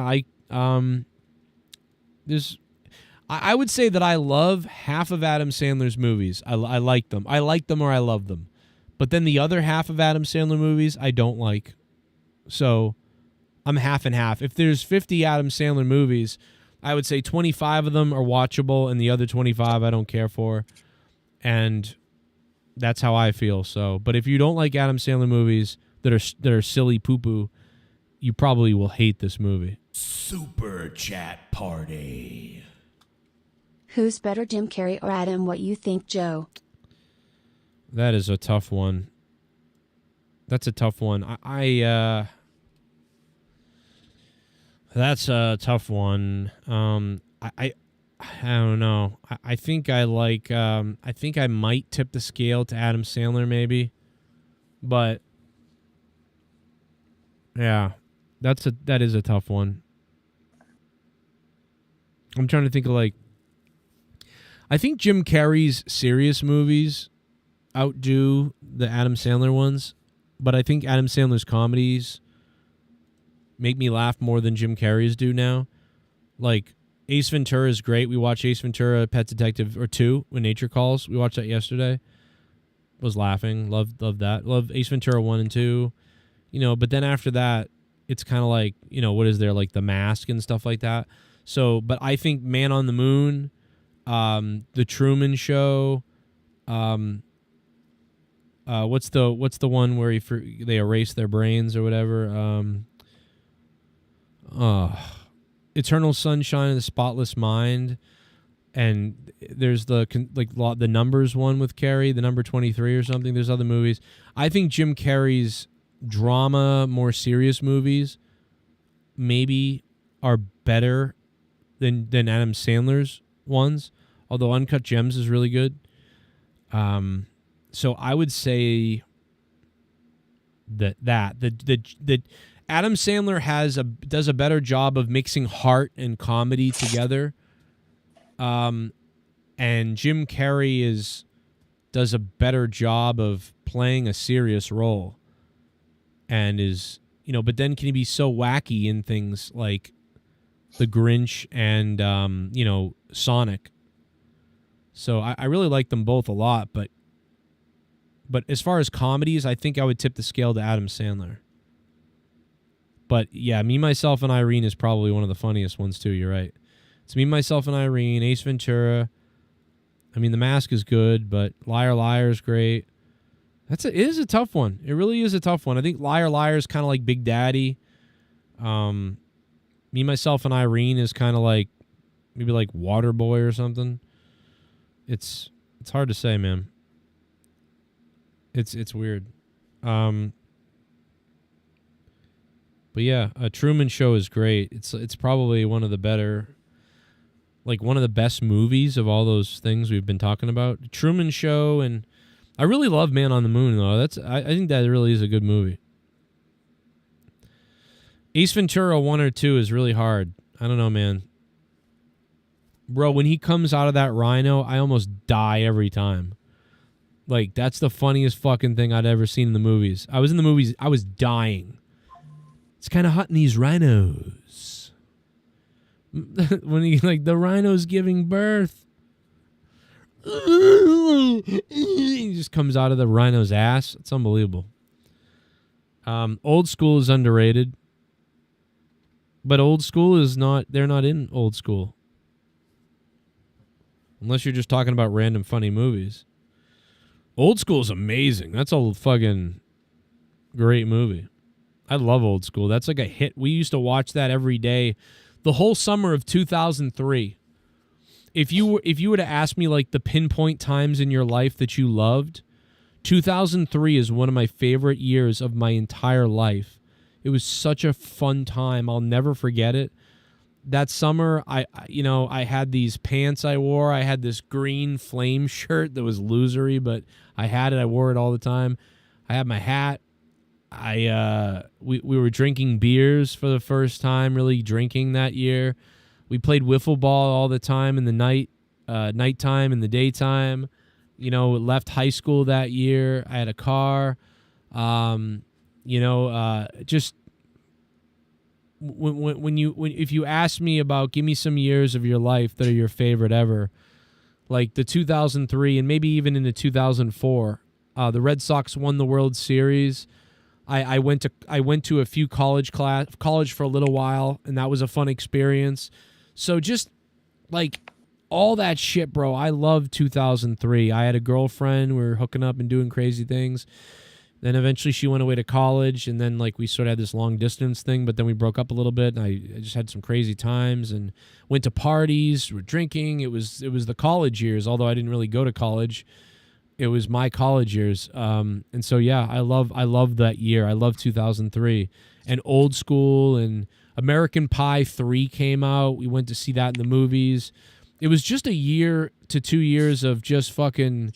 I would say that I love half of Adam Sandler's movies. I like them. I like them or I love them. But then the other half of Adam Sandler movies I don't like. So I'm half and half. If there's 50 Adam Sandler movies, I would say 25 of them are watchable and the other 25 I don't care for. And that's how I feel. So, but if you don't like Adam Sandler movies that are silly poo-poo, you probably will hate this movie. Super Chat Party. Who's better, Jim Carrey or Adam? What you think, Joe? That is a tough one. That's a tough one. That's a tough one. I don't know. I think I like. I think I might tip the scale to Adam Sandler, maybe. But yeah, that is a tough one. I'm trying to think of like. I think Jim Carrey's serious movies outdo the Adam Sandler ones, but I think Adam Sandler's comedies make me laugh more than Jim Carrey's do now. Like Ace Ventura is great. We watched Ace Ventura, Pet Detective 2, When Nature Calls. We watched that yesterday. Was laughing. Loved that. Love Ace Ventura 1 and 2. You know, but then after that, it's kind of like, you know, what is there, like The Mask and stuff like that. So, but I think Man on the Moon, The Truman Show, what's the one where they erase their brains or whatever? Eternal Sunshine of the Spotless Mind, and there's the Numbers one with Carrey, the number 23 or something. There's other movies. I think Jim Carrey's drama, more serious movies, maybe are better than Adam Sandler's ones. Although Uncut Gems is really good. So I would say that Adam Sandler does a better job of mixing heart and comedy together. And Jim Carrey does a better job of playing a serious role. And but then can he be so wacky in things like The Grinch and Sonic. So I really like them both a lot, but as far as comedies, I think I would tip the scale to Adam Sandler. But yeah, Me, Myself, and Irene is probably one of the funniest ones too. You're right. It's Me, Myself, and Irene, Ace Ventura. I mean, The Mask is good, but Liar Liar is great. It is a tough one. It really is a tough one. I think Liar Liar is kind of like Big Daddy. Me, Myself, and Irene is kind of like maybe like Waterboy or something. It's hard to say, man. It's weird. But yeah, a Truman Show is great. It's probably one of the better, like one of the best movies of all those things we've been talking about. Truman Show, and I really love Man on the Moon though. I think that really is a good movie. Ace Ventura 1 or 2 is really hard. I don't know, man. Bro, when he comes out of that rhino, I almost die every time. Like, that's the funniest fucking thing I'd ever seen in the movies. I was in the movies, I was dying. It's kind of hot in these rhinos. When he, like, the rhino's giving birth. He just comes out of the rhino's ass. It's unbelievable. Old School is underrated. But Old School is not, they're not in Old School. Unless you're just talking about random funny movies. Old School is amazing. That's a fucking great movie. I love Old School. That's like a hit. We used to watch that every day. The whole summer of 2003. If you were to ask me like the pinpoint times in your life that you loved, 2003 is one of my favorite years of my entire life. It was such a fun time. I'll never forget it. That summer, I had these pants I wore. I had this green flame shirt that was losery, but I had it. I wore it all the time. I had my hat. We were drinking beers for the first time, really drinking that year. We played wiffle ball all the time in the nighttime, in the daytime. Left high school that year. I had a car. Just if you ask me about, give me some years of your life that are your favorite ever, like the 2003 and maybe even into 2004, the Red Sox won the World Series. I went to a few college for a little while, and that was a fun experience. So just like all that shit, bro. I love 2003. I had a girlfriend. We were hooking up and doing crazy things. Then eventually she went away to college, and then like we sort of had this long distance thing, but then we broke up a little bit, and I just had some crazy times and went to parties, were drinking. It was the college years, although I didn't really go to college. It was my college years. And so yeah, I love that year. I love 2003. And Old School and American Pie 3 came out. We went to see that in the movies. It was just a year to 2 years of just fucking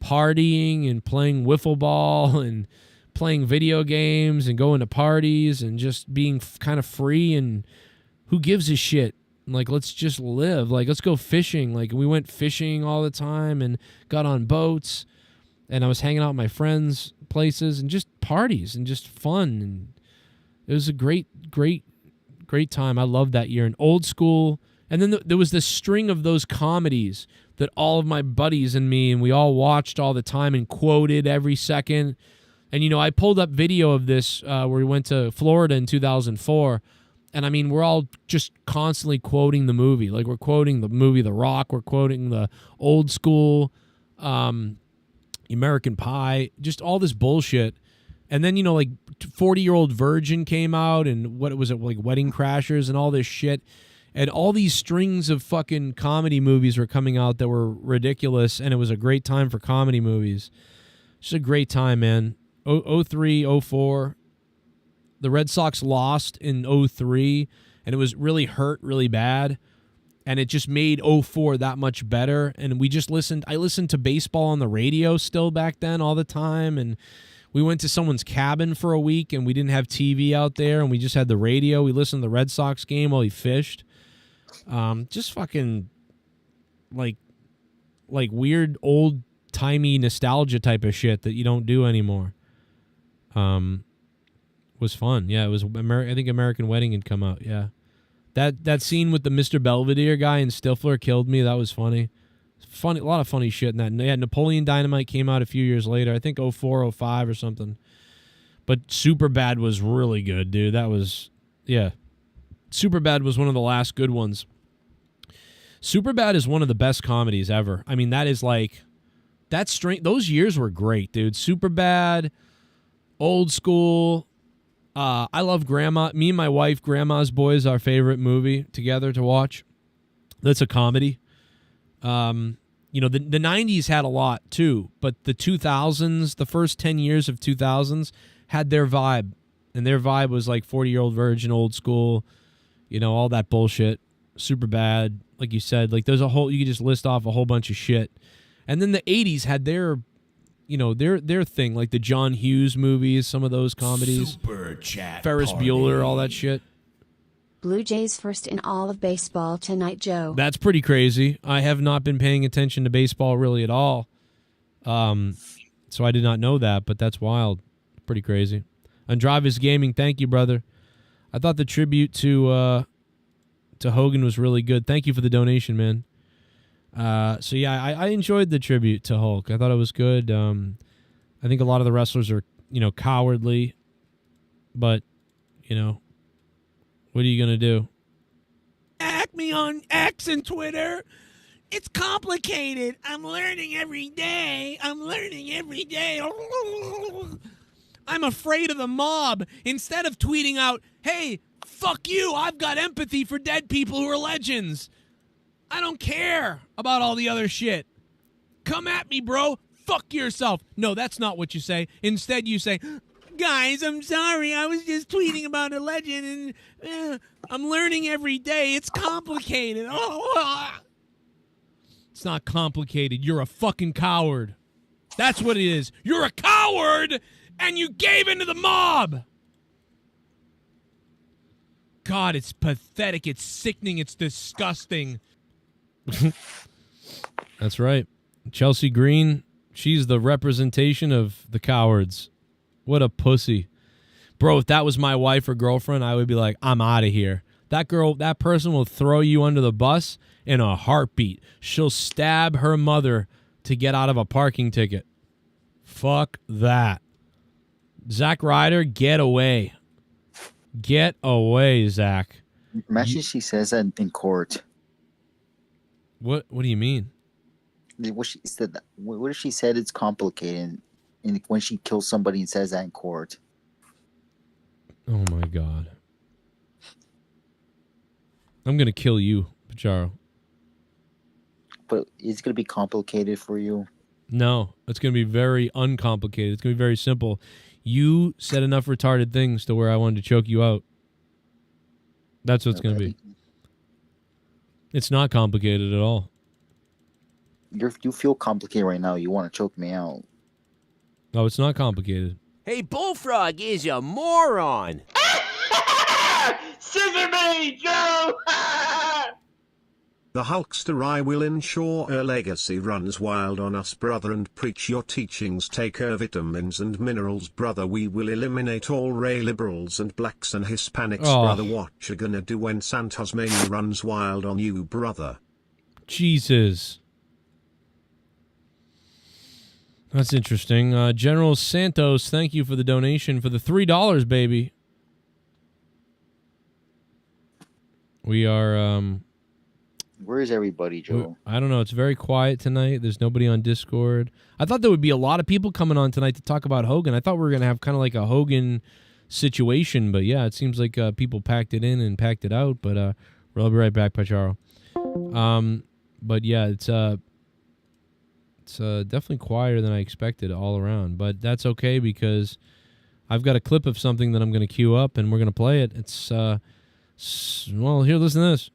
partying and playing wiffle ball and playing video games and going to parties and just being kind of free, and who gives a shit? Like, let's just live. Like, let's go fishing. Like, we went fishing all the time and got on boats, and I was hanging out at my friends' places and just parties and just fun, and it was a great time. I loved that year. And Old School, and then there was this string of those comedies that all of my buddies and me, and we all watched all the time and quoted every second. And, I pulled up video of this where we went to Florida in 2004. And, I mean, we're all just constantly quoting the movie. Like, we're quoting the movie The Rock. We're quoting the Old School, American Pie, just all this bullshit. And then, like 40-Year-Old Virgin came out, and what was it, like Wedding Crashers and all this shit. And all these strings of fucking comedy movies were coming out that were ridiculous, and it was a great time for comedy movies. Just a great time, man. 03, 04. The Red Sox lost in 03, and it was really hurt really bad. And it just made 04 that much better. And I listened to baseball on the radio still back then all the time. And we went to someone's cabin for a week, and we didn't have TV out there, and we just had the radio. We listened to the Red Sox game while he fished. Just fucking like weird old timey nostalgia type of shit that you don't do anymore. Was fun. Yeah, it was. I think American Wedding had come out. Yeah, that scene with the Mr. Belvedere guy and Stifler killed me. That was funny. Funny, a lot of funny shit in that. Yeah, Napoleon Dynamite came out a few years later. I think 04, 05 or something. But Superbad was really good, dude. That was, yeah. Superbad was one of the last good ones. Superbad is one of the best comedies ever. I mean, that is like, that strength. Those years were great, dude. Superbad, Old School. I love Grandma. Me and my wife, Grandma's Boys, our favorite movie together to watch. That's a comedy. The 90s had a lot too, but the 2000s, the first 10 years of 2000s had their vibe, and their vibe was like 40-Year-Old Virgin, Old School, all that bullshit. Superbad, like you said, like there's you could just list off a whole bunch of shit. And then the 80s had their thing, like the John Hughes movies, some of those comedies. Superchat Ferris party. Bueller, all that shit. Blue Jays first in all of baseball tonight, Joe. That's pretty crazy. I have not been paying attention to baseball really at all. So I did not know that, but that's wild. Pretty crazy. Andravis Gaming, thank you, brother. I thought the tribute to Hogan was really good. Thank you for the donation, man. So yeah, I enjoyed the tribute to Hulk. I thought it was good. I think a lot of the wrestlers are, cowardly, but, what are you going to do? Act me on X and Twitter. It's complicated. I'm learning every day. I'm afraid of the mob. Instead of tweeting out, hey, fuck you, I've got empathy for dead people who are legends. I don't care about all the other shit. Come at me, bro. Fuck yourself. No, that's not what you say. Instead, you say, guys, I'm sorry. I was just tweeting about a legend, and I'm learning every day. It's complicated. It's not complicated. You're a fucking coward. That's what it is. You're a coward, and you gave into the mob. God, it's pathetic. It's sickening. It's disgusting. That's right. Chelsea Green, she's the representation of the cowards. What a pussy. Bro, if that was my wife or girlfriend, I would be like, I'm out of here. That person will throw you under the bus in a heartbeat. She'll stab her mother to get out of a parking ticket. Fuck that. Zack Ryder, get away. Get away, Zach. Imagine she says that in court. What do you mean? What if she said it's complicated, and when she kills somebody and says that in court? Oh my God. I'm going to kill you, Pacharo. But it's going to be complicated for you. No, it's going to be very uncomplicated. It's going to be very simple. You said enough retarded things to where I wanted to choke you out. That's what it's going to be. It's not complicated at all. You feel complicated right now. You want to choke me out. No, it's not complicated. Hey, Bullfrog is a moron. Scissor me, Joe! The Hulkster, I will ensure a legacy runs wild on us, brother, and preach your teachings. Take our vitamins and minerals, brother. We will eliminate all ray liberals and blacks and Hispanics, brother. What you gonna do when Santa's mania runs wild on you, brother? Jesus. That's interesting. General Santos, thank you for the donation for the $3, baby. We are... Where is everybody, Joe? I don't know. It's very quiet tonight. There's nobody on Discord. I thought there would be a lot of people coming on tonight to talk about Hogan. I thought we were going to have kind of like a Hogan situation, but yeah, it seems like people packed it in and packed it out, but we'll be right back, Pacharo. But yeah, it's definitely quieter than I expected all around, but that's okay because I've got a clip of something that I'm going to queue up and we're going to play it. It's, well, here, listen to this.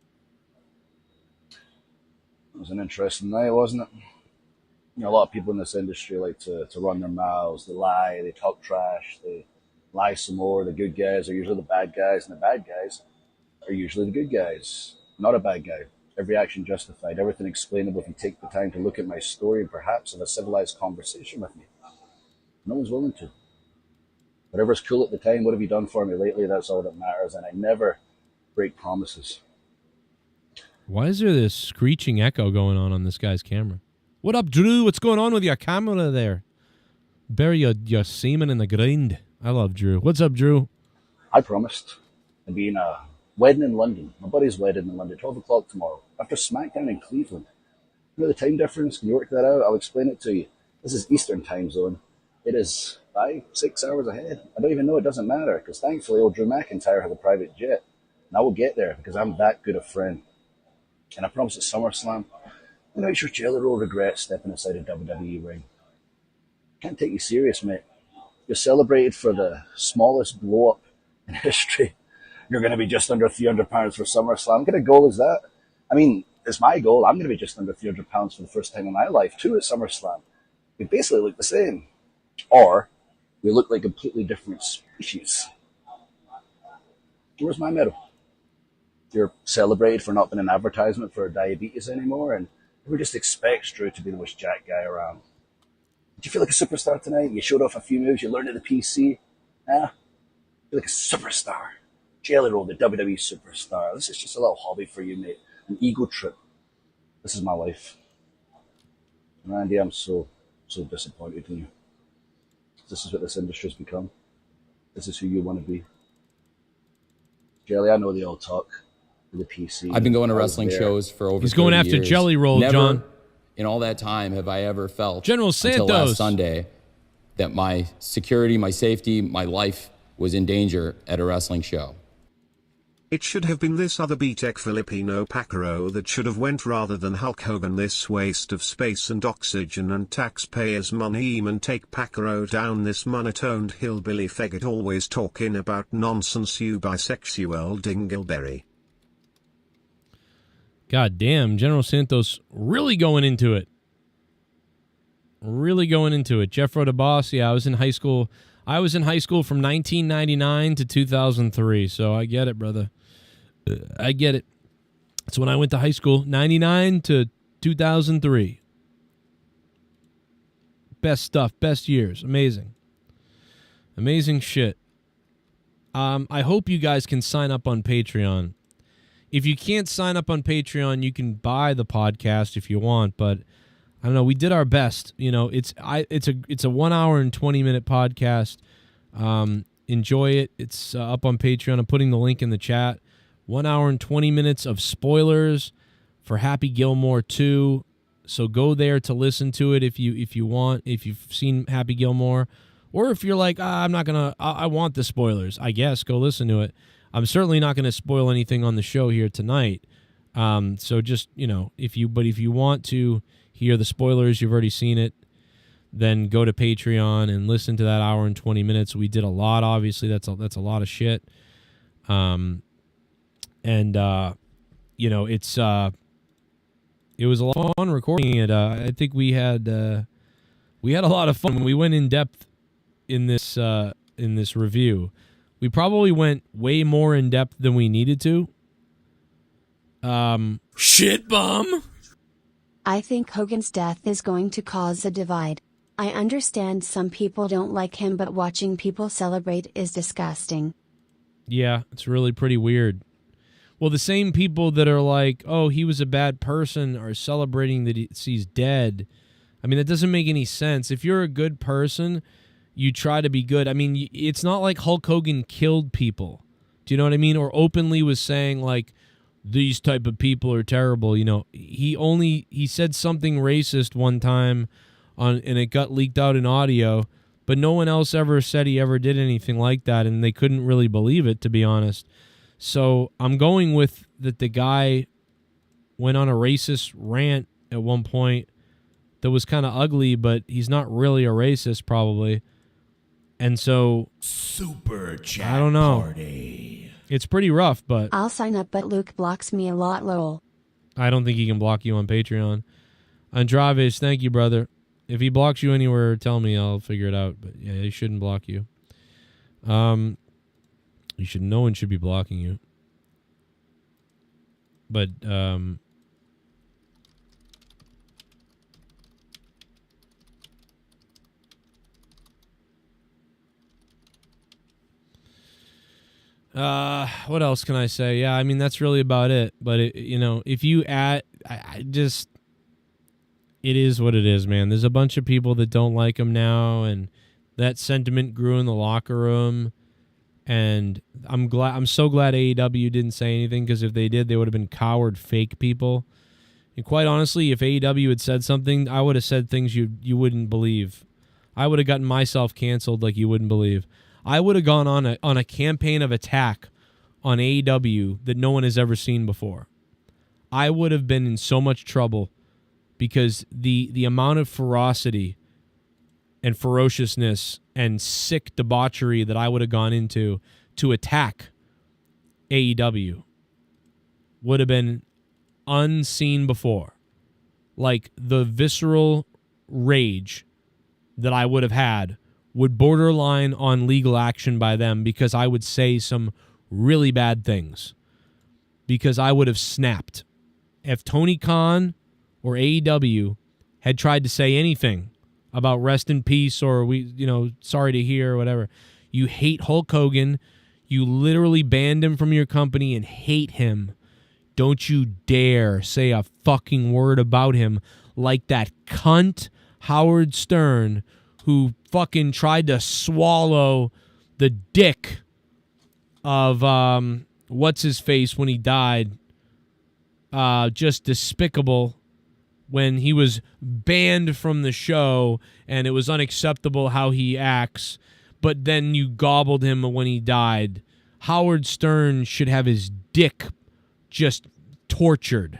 It was an interesting night, wasn't it? A lot of people in this industry like to run their mouths, they lie, they talk trash, they lie some more. The good guys are usually the bad guys, and the bad guys are usually the good guys. Not a bad guy. Every action justified, everything explainable if you take the time to look at my story and perhaps have a civilized conversation with me. No one's willing to. Whatever's cool at the time, what have you done for me lately? That's all that matters, and I never break promises. Why is there this screeching echo going on this guy's camera? What up, Drew? What's going on with your camera there? Bury your semen in the grind. I love Drew. What's up, Drew? I promised. I'd be in a wedding in London. My buddy's wedding in London, 12 o'clock tomorrow, after SmackDown in Cleveland. You know the time difference? Can you work that out? I'll explain it to you. This is Eastern time zone. It is 5-6 hours ahead. I don't even know. It doesn't matter, because thankfully old Drew McIntyre has a private jet. And I will get there, because I'm that good a friend. And I promise at SummerSlam, make sure Jelly will regret stepping inside a WWE ring. Can't take you serious, mate. You're celebrated for the smallest blow-up in history. You're going to be just under 300 pounds for SummerSlam. What kind of goal is that? I mean, it's my goal. I'm going to be just under 300 pounds for the first time in my life, too, at SummerSlam. We basically look the same. Or we look like completely different species. Where's my medal? you're celebrated for not being an advertisement for diabetes anymore, and everyone just expects Drew to be the most jacked guy around. Did you feel like a superstar tonight? You showed off a few moves, you learned at the PC. Yeah, feel like a superstar. Jelly Roll, the WWE superstar. This is just a little hobby for you, mate. An ego trip. This is my life. Randy, I'm so disappointed in you. This is what this industry's become. This is who you want to be. Jelly, I know they all talk to the PC. I've been going to wrestling shows for over 30 years. He's going after Jelly Roll, Never John. in all that time have I ever felt General until last Santos. Sunday that my security, my safety, my life was in danger at a wrestling show. It should have been this other BTEC Filipino Pacaro that should have went rather than Hulk Hogan. This waste of space and oxygen and taxpayers' money. And take Pacaro down, this monotoned hillbilly faggot always talking about nonsense, you bisexual dingleberry. God damn, General Santos really going into it. Really going into it. Jeff wrote a boss. Yeah, I was in high school. I was in high school from 1999 to 2003, so I get it, brother. I get it. That's when I went to high school, 99 to 2003. Best stuff, best years. Amazing. Amazing shit. I hope you guys can sign up on Patreon. If you can't sign up on Patreon, you can buy the podcast if you want, but I don't know, we did our best. You know, it's a 1 hour and 20-minute podcast. Enjoy it. It's up on Patreon. I'm putting the link in the chat. 1 hour and 20 minutes of spoilers for Happy Gilmore 2. So go there to listen to it if you want, if you've seen Happy Gilmore, or if you're like, I'm not gonna, I want the spoilers. I guess go listen to it. I'm certainly not going to spoil anything on the show here tonight. So just, you know, if you want to hear the spoilers, you've already seen it, then go to Patreon and listen to that hour and 20 minutes. We did a lot, obviously. That's a lot of shit. You know, it was a lot of fun recording it. I think we had a lot of fun. We went in depth in this review. We probably went way more in depth than we needed to. Shit bum. I think Hogan's death is going to cause a divide. I understand some people don't like him, but watching people celebrate is disgusting. Yeah, it's really pretty weird. Well, the same people that are like, oh, he was a bad person, are celebrating that he's dead. I mean, that doesn't make any sense. If you're a good person, you try to be good. I mean, it's not like Hulk Hogan killed people. Do you know what I mean? Or openly was saying, like, these type of people are terrible. You know, he said something racist one time and it got leaked out in audio, but no one else ever said he ever did anything like that, and they couldn't really believe it, to be honest. So I'm going with that the guy went on a racist rant at one point that was kind of ugly, but he's not really a racist probably. And so Super chat I don't know. party. It's pretty rough, but I'll sign up, but Luke blocks me a lot, lol. I don't think he can block you on Patreon. Andraves, thank you, brother. If he blocks you anywhere, tell me. I'll figure it out. But yeah, he shouldn't block you. No one should be blocking you. But what else can I say? Yeah, I mean, that's really about it. But if you add, it is what it is, man. There's a bunch of people that don't like him now, and that sentiment grew in the locker room. And I'm so glad AEW didn't say anything, because if they did, they would have been coward fake people. And quite honestly, if AEW had said something, I would have said things you wouldn't believe. I would have gotten myself canceled like you wouldn't believe. I would have gone on a campaign of attack on AEW that no one has ever seen before. I would have been in so much trouble, because the amount of ferocity and ferociousness and sick debauchery that I would have gone into to attack AEW would have been unseen before. Like, the visceral rage that I would have had would borderline on legal action by them, because I would say some really bad things. because I would have snapped. If Tony Khan or AEW had tried to say anything about rest in peace or sorry to hear or whatever, you hate Hulk Hogan, you literally banned him from your company and hate him. Don't you dare say a fucking word about him like that cunt Howard Stern who fucking tried to swallow the dick of what's-his-face when he died. Just despicable when he was banned from the show and it was unacceptable how he acts, but then you gobbled him when he died. Howard Stern should have his dick just tortured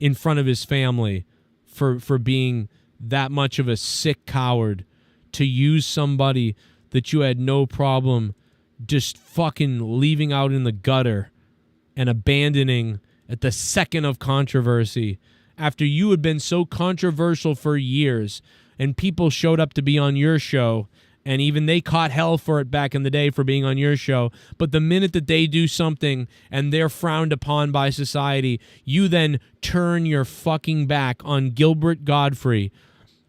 in front of his family for being that much of a sick coward to use somebody that you had no problem just fucking leaving out in the gutter and abandoning at the second of controversy after you had been so controversial for years and people showed up to be on your show and even they caught hell for it back in the day for being on your show. But the minute that they do something and they're frowned upon by society, you then turn your fucking back on Gilbert Godfrey.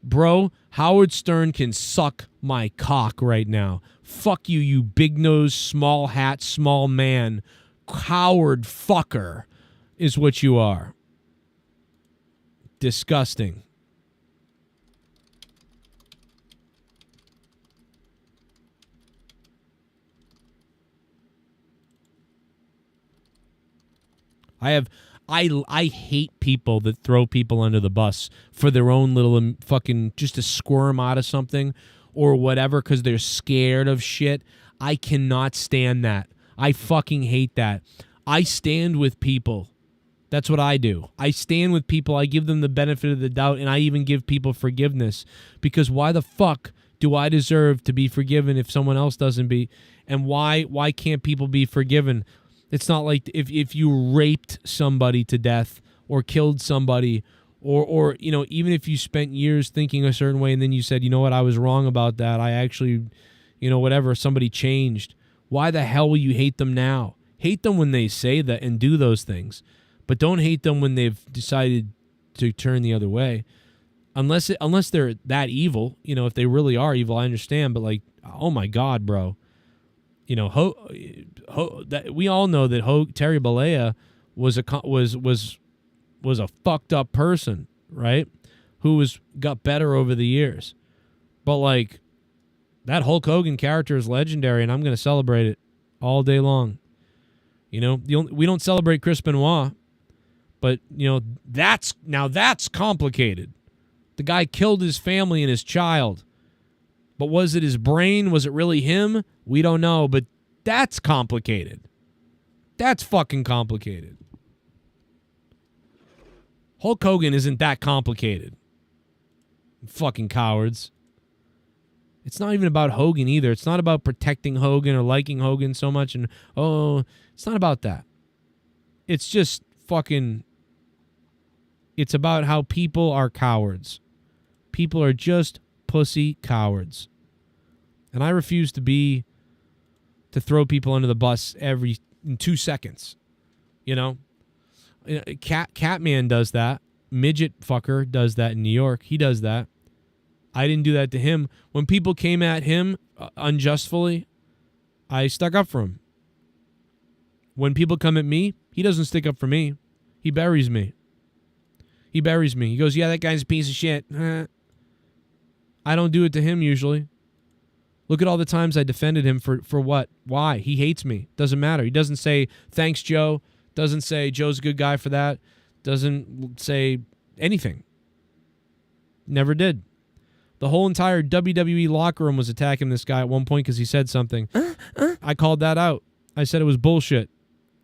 Bro, Howard Stern can suck my cock right now. Fuck you, you big-nosed, small hat, small man. Coward fucker is what you are. Disgusting. I hate people that throw people under the bus for their own little fucking just to squirm out of something or whatever because they're scared of shit. I cannot stand that. I fucking hate that. I stand with people. That's what I do. I stand with people. I give them the benefit of the doubt, and I even give people forgiveness because why the fuck do I deserve to be forgiven if someone else doesn't be? And why can't people be forgiven? It's not like if you raped somebody to death or killed somebody or even if you spent years thinking a certain way and then you said, you know what, I was wrong about that. I actually, whatever, somebody changed. Why the hell will you hate them now? Hate them when they say that and do those things. But don't hate them when they've decided to turn the other way. Unless they're that evil, if they really are evil, I understand. But like, oh my God, bro. We all know that Terry Bollea was a fucked up person, right? Who got better over the years. But like that Hulk Hogan character is legendary, and I'm going to celebrate it all day long. We don't celebrate Chris Benoit, but that's complicated. The guy killed his family and his child. But was it his brain? Was it really him? We don't know, but that's complicated. That's fucking complicated. Hulk Hogan isn't that complicated. Fucking cowards. It's not even about Hogan either. It's not about protecting Hogan or liking Hogan so much. And, it's not about that. It's just fucking... It's about how people are cowards. People are just pussy cowards. And I refuse to throw people under the bus in 2 seconds. Catman does that. Midget fucker does that in New York. He does that. I didn't do that to him. When people came at him unjustly, I stuck up for him. When people come at me, he doesn't stick up for me. He buries me. He goes, yeah, that guy's a piece of shit. I don't do it to him usually. Look at all the times I defended him for what? Why? He hates me. Doesn't matter. He doesn't say, thanks, Joe. Doesn't say, Joe's a good guy for that. Doesn't say anything. Never did. The whole entire WWE locker room was attacking this guy at one point because he said something. I called that out. I said it was bullshit.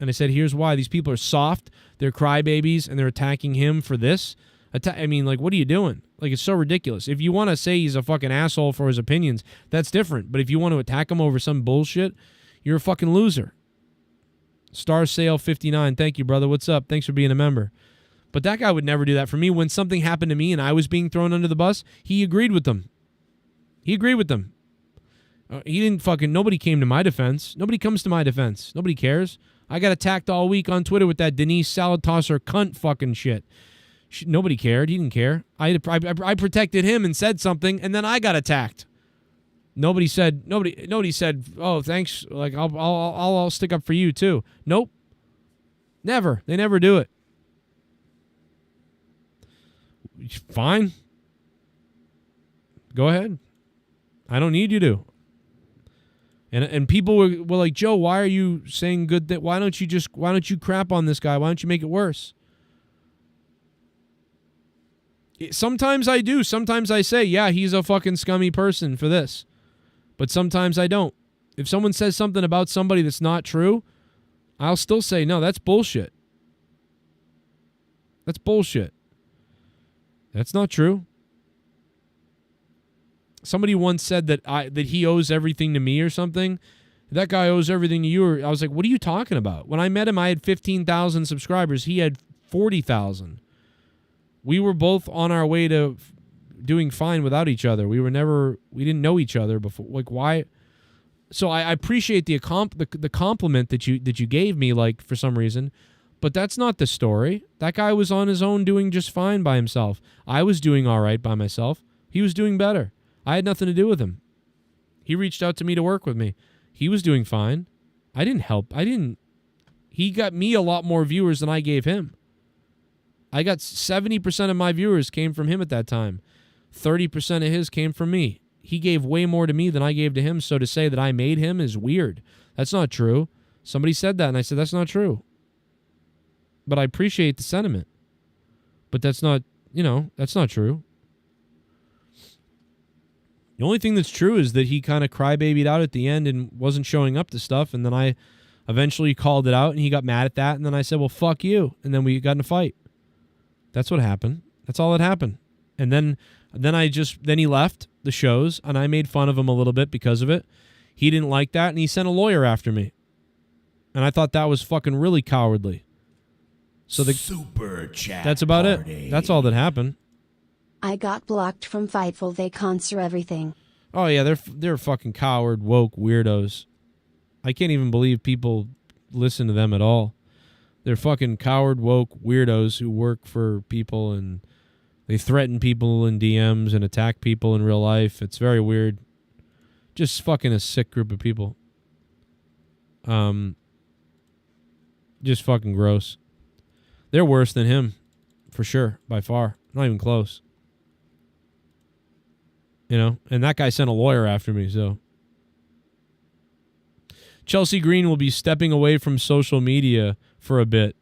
And I said, here's why. These people are soft. They're crybabies, and they're attacking him for this. What are you doing? Like, it's so ridiculous. If you want to say he's a fucking asshole for his opinions, that's different. But if you want to attack him over some bullshit, you're a fucking loser. Star Sale 59. Thank you, brother. What's up? Thanks for being a member. But that guy would never do that for me. When something happened to me and I was being thrown under the bus, he agreed with them. He didn't nobody came to my defense. Nobody comes to my defense. Nobody cares. I got attacked all week on Twitter with that Denise salad tosser cunt fucking shit. Nobody cared. He didn't care. I protected him and said something, and then I got attacked. Nobody said, oh, thanks. Like, I'll stick up for you too. Nope. Never. They never do it. Fine. Go ahead. I don't need you to. And people were like, Joe, why are you saying good that? Why don't you crap on this guy? Why don't you make it worse? Sometimes I do. Sometimes I say, yeah, he's a fucking scummy person for this. But sometimes I don't. If someone says something about somebody that's not true, I'll still say, no, that's bullshit. That's bullshit. That's not true. Somebody once said that he owes everything to me or something. That guy owes everything to you. I was like, what are you talking about? When I met him, I had 15,000 subscribers. He had 40,000. We were both on our way to doing fine without each other. We didn't know each other before. Like, why? So I appreciate the compliment that you gave me, like, for some reason, but that's not the story. That guy was on his own doing just fine by himself. I was doing all right by myself. He was doing better. I had nothing to do with him. He reached out to me to work with me. He was doing fine. I didn't help. He got me a lot more viewers than I gave him. I got 70% of my viewers came from him at that time. 30% of his came from me. He gave way more to me than I gave to him, so to say that I made him is weird. That's not true. Somebody said that, and I said, that's not true. But I appreciate the sentiment. But that's not, that's not true. The only thing that's true is that he kind of crybabied out at the end and wasn't showing up to stuff, and then I eventually called it out, and he got mad at that, and then I said, well, fuck you, and then we got in a fight. That's what happened. That's all that happened. And then he left the shows, and I made fun of him a little bit because of it. He didn't like that, and he sent a lawyer after me. And I thought that was fucking really cowardly. So Superchat. That's about party. it. That's all that happened. I got blocked from Fightful. They censor everything. Oh yeah, they're fucking coward, woke weirdos. I can't even believe people listen to them at all. They're fucking coward, woke weirdos who work for people, and they threaten people in DMs and attack people in real life. It's very weird. Just fucking a sick group of people. Just fucking gross. They're worse than him, for sure, by far. Not even close. And that guy sent a lawyer after me, so. Chelsea Green will be stepping away from social media for a bit.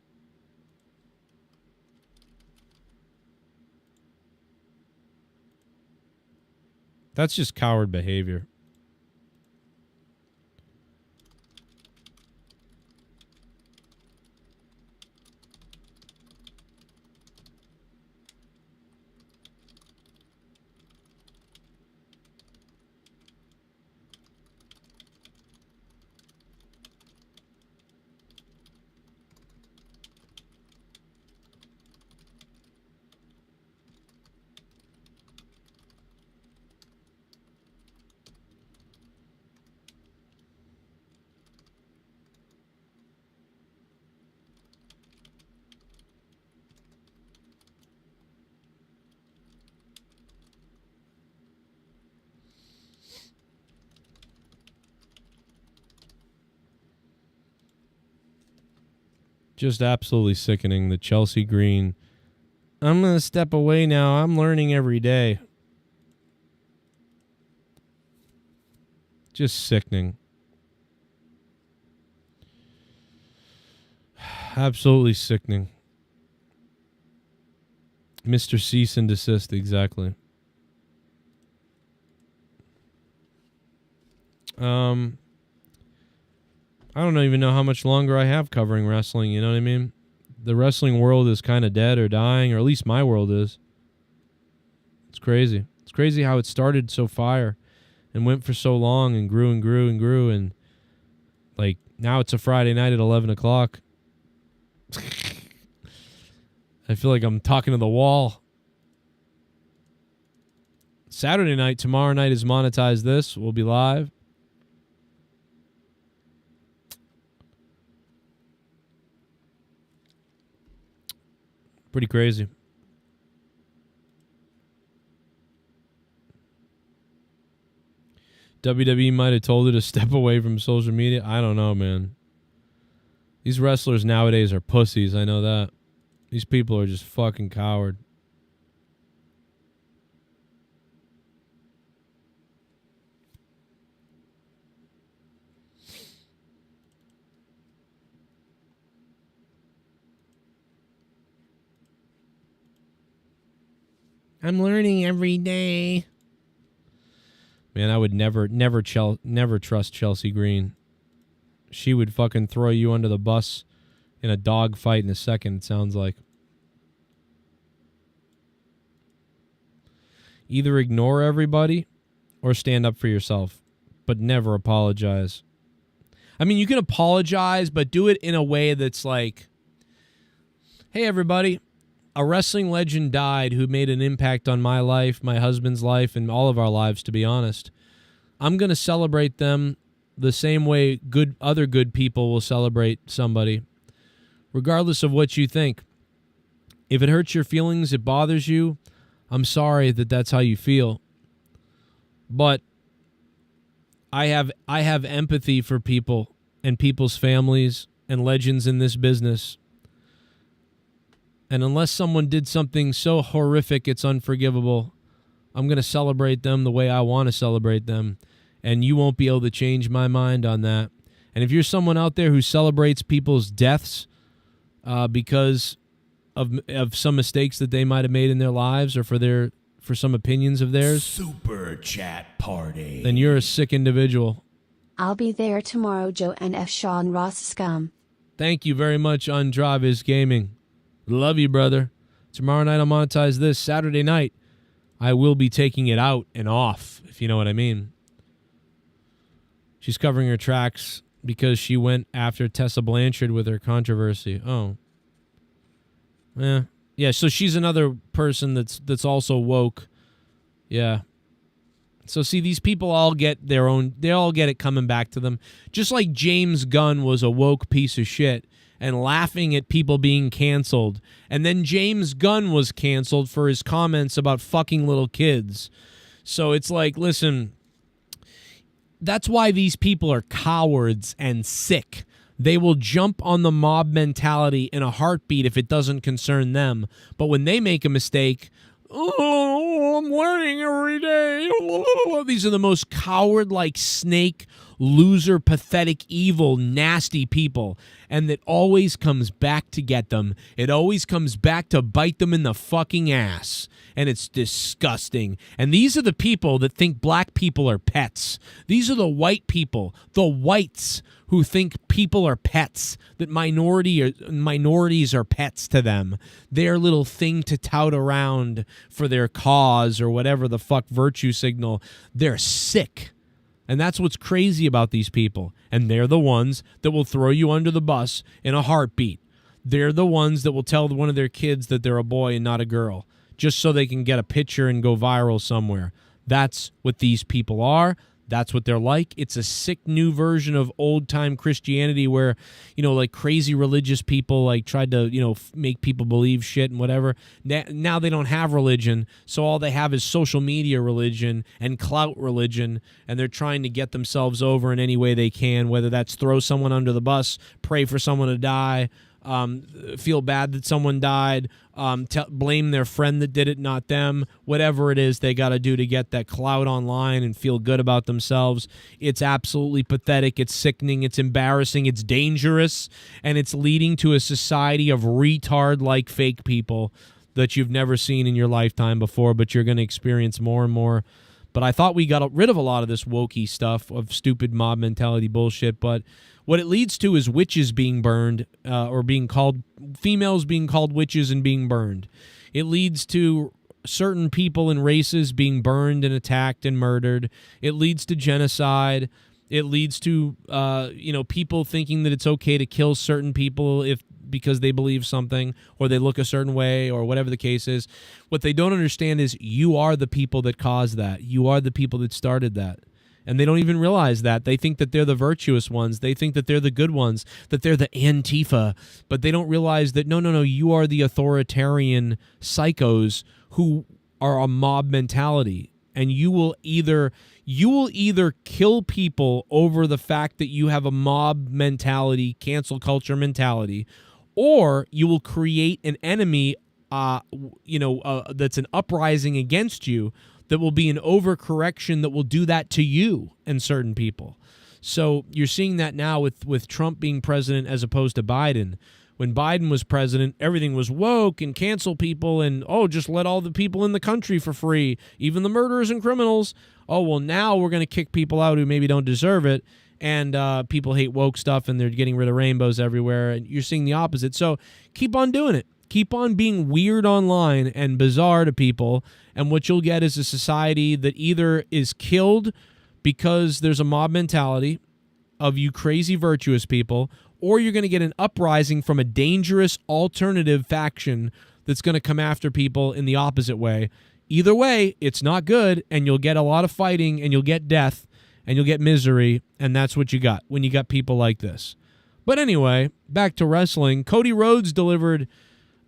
That's just coward behavior. Just absolutely sickening. The Chelsea Green. I'm going to step away now. I'm learning every day. Just sickening. Absolutely sickening. Mr. Cease and Desist, exactly. I don't even know how much longer I have covering wrestling, you know what I mean? The wrestling world is kind of dead or dying, or at least my world is. It's crazy. It's crazy how it started so fire and went for so long and grew and grew and grew, and like now it's a Friday night at 11 o'clock. I feel like I'm talking to the wall. Saturday night, tomorrow night is Monetize This. We'll be live. Pretty crazy. WWE might have told her to step away from social media. I don't know, man. These wrestlers nowadays are pussies. I know that. These people are just fucking coward. I'm learning every day. Man, I would never trust Chelsea Green. She would fucking throw you under the bus in a dog fight in a second, it sounds like. Either ignore everybody or stand up for yourself, but never apologize. I mean, you can apologize, but do it in a way that's like, hey, everybody, a wrestling legend died who made an impact on my life, my husband's life, and all of our lives, to be honest. I'm going to celebrate them the same way other good people will celebrate somebody, regardless of what you think. If it hurts your feelings, it bothers you, I'm sorry that that's how you feel. But I have empathy for people and people's families and legends in this business. And unless someone did something so horrific it's unforgivable, I'm going to celebrate them the way I want to celebrate them. And you won't be able to change my mind on that. And if you're someone out there who celebrates people's deaths because of some mistakes that they might have made in their lives or for some opinions of theirs, Super chat party, then you're a sick individual. I'll be there tomorrow, Joe and F. Sean Ross Scum. Thank you very much, Andravis Gaming. Love you, brother. Tomorrow night I'll monetize this. Saturday night I will be taking it out and off, if you know what I mean. She's covering her tracks because she went after Tessa Blanchard with her controversy. Oh. Yeah, so she's another person that's also woke. Yeah. So see, these people all get their own, they all get it coming back to them. Just like James Gunn was a woke piece of shit and laughing at people being canceled. And then James Gunn was canceled for his comments about fucking little kids. So it's like, listen, that's why these people are cowards and sick. They will jump on the mob mentality in a heartbeat if it doesn't concern them. But when they make a mistake, oh, I'm learning every day. Oh, these are the most coward-like snake, loser, pathetic, evil, nasty people. And it always comes back to get them. It always comes back to bite them in the fucking ass. And it's disgusting. And these are the people that think black people are pets. These are the white people, the whites who think people are pets, that minorities are pets to them. Their little thing to tout around for their cause or whatever the fuck virtue signal. They're sick. And that's what's crazy about these people. And they're the ones that will throw you under the bus in a heartbeat. They're the ones that will tell one of their kids that they're a boy and not a girl, just so they can get a picture and go viral somewhere. That's what these people are. That's what they're like. It's a sick new version of old-time Christianity where, you know, like crazy religious people like tried to, you know, make people believe shit and whatever. Now they don't have religion, so all they have is social media religion and clout religion, and they're trying to get themselves over in any way they can, whether that's throw someone under the bus, pray for someone to die, feel bad that someone died, blame their friend that did it, not them. Whatever it is they got to do to get that clout online and feel good about themselves. It's absolutely pathetic. It's sickening. It's embarrassing. It's dangerous. And it's leading to a society of retard-like fake people that you've never seen in your lifetime before, but you're going to experience more and more. But I thought we got rid of a lot of this wokey stuff of stupid mob mentality bullshit, but what it leads to is witches being burned or being called, females being called witches and being burned. It leads to certain people and races being burned and attacked and murdered. It leads to genocide. It leads to, people thinking that it's okay to kill certain people because they believe something or they look a certain way or whatever the case is. What they don't understand is you are the people that caused that. You are the people that started that. And they don't even realize that. They think that they're the virtuous ones. They think that they're the good ones, that they're the Antifa. But they don't realize that, no, you are the authoritarian psychos who are a mob mentality. And you will either kill people over the fact that you have a mob mentality, cancel culture mentality, or you will create an enemy, that's an uprising against you, that will be an overcorrection that will do that to you and certain people. So you're seeing that now with Trump being president as opposed to Biden. When Biden was president, everything was woke and cancel people and, just let all the people in the country for free, even the murderers and criminals. Oh, well, now we're going to kick people out who maybe don't deserve it. And people hate woke stuff and they're getting rid of rainbows everywhere. And you're seeing the opposite. So keep on doing it. Keep on being weird online and bizarre to people, and what you'll get is a society that either is killed because there's a mob mentality of you crazy virtuous people, or you're going to get an uprising from a dangerous alternative faction that's going to come after people in the opposite way. Either way, it's not good, and you'll get a lot of fighting, and you'll get death, and you'll get misery, and that's what you got when you got people like this. But anyway, back to wrestling. Cody Rhodes delivered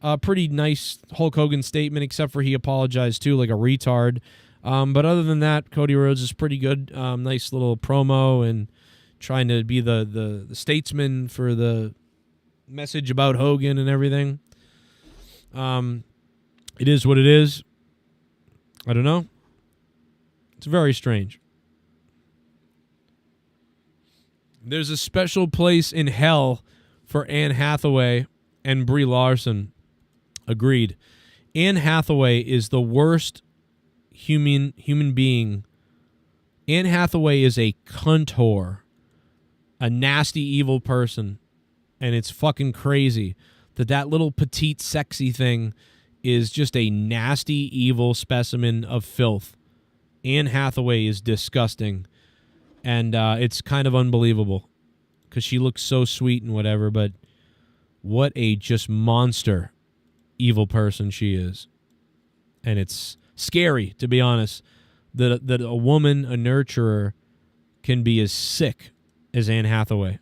a pretty nice Hulk Hogan statement, except for he apologized too, like a retard. But other than that, Cody Rhodes is pretty good. Nice little promo and trying to be the statesman for the message about Hogan and everything. It is what it is. I don't know. It's very strange. There's a special place in hell for Anne Hathaway and Brie Larson. Agreed. Anne Hathaway is the worst human being. Anne Hathaway is a cunt whore, a nasty, evil person, and it's fucking crazy that little petite, sexy thing is just a nasty, evil specimen of filth. Anne Hathaway is disgusting, and it's kind of unbelievable because she looks so sweet and whatever, but what a just monster evil person she is. And it's scary, to be honest, that a woman, a nurturer, can be as sick as Anne Hathaway.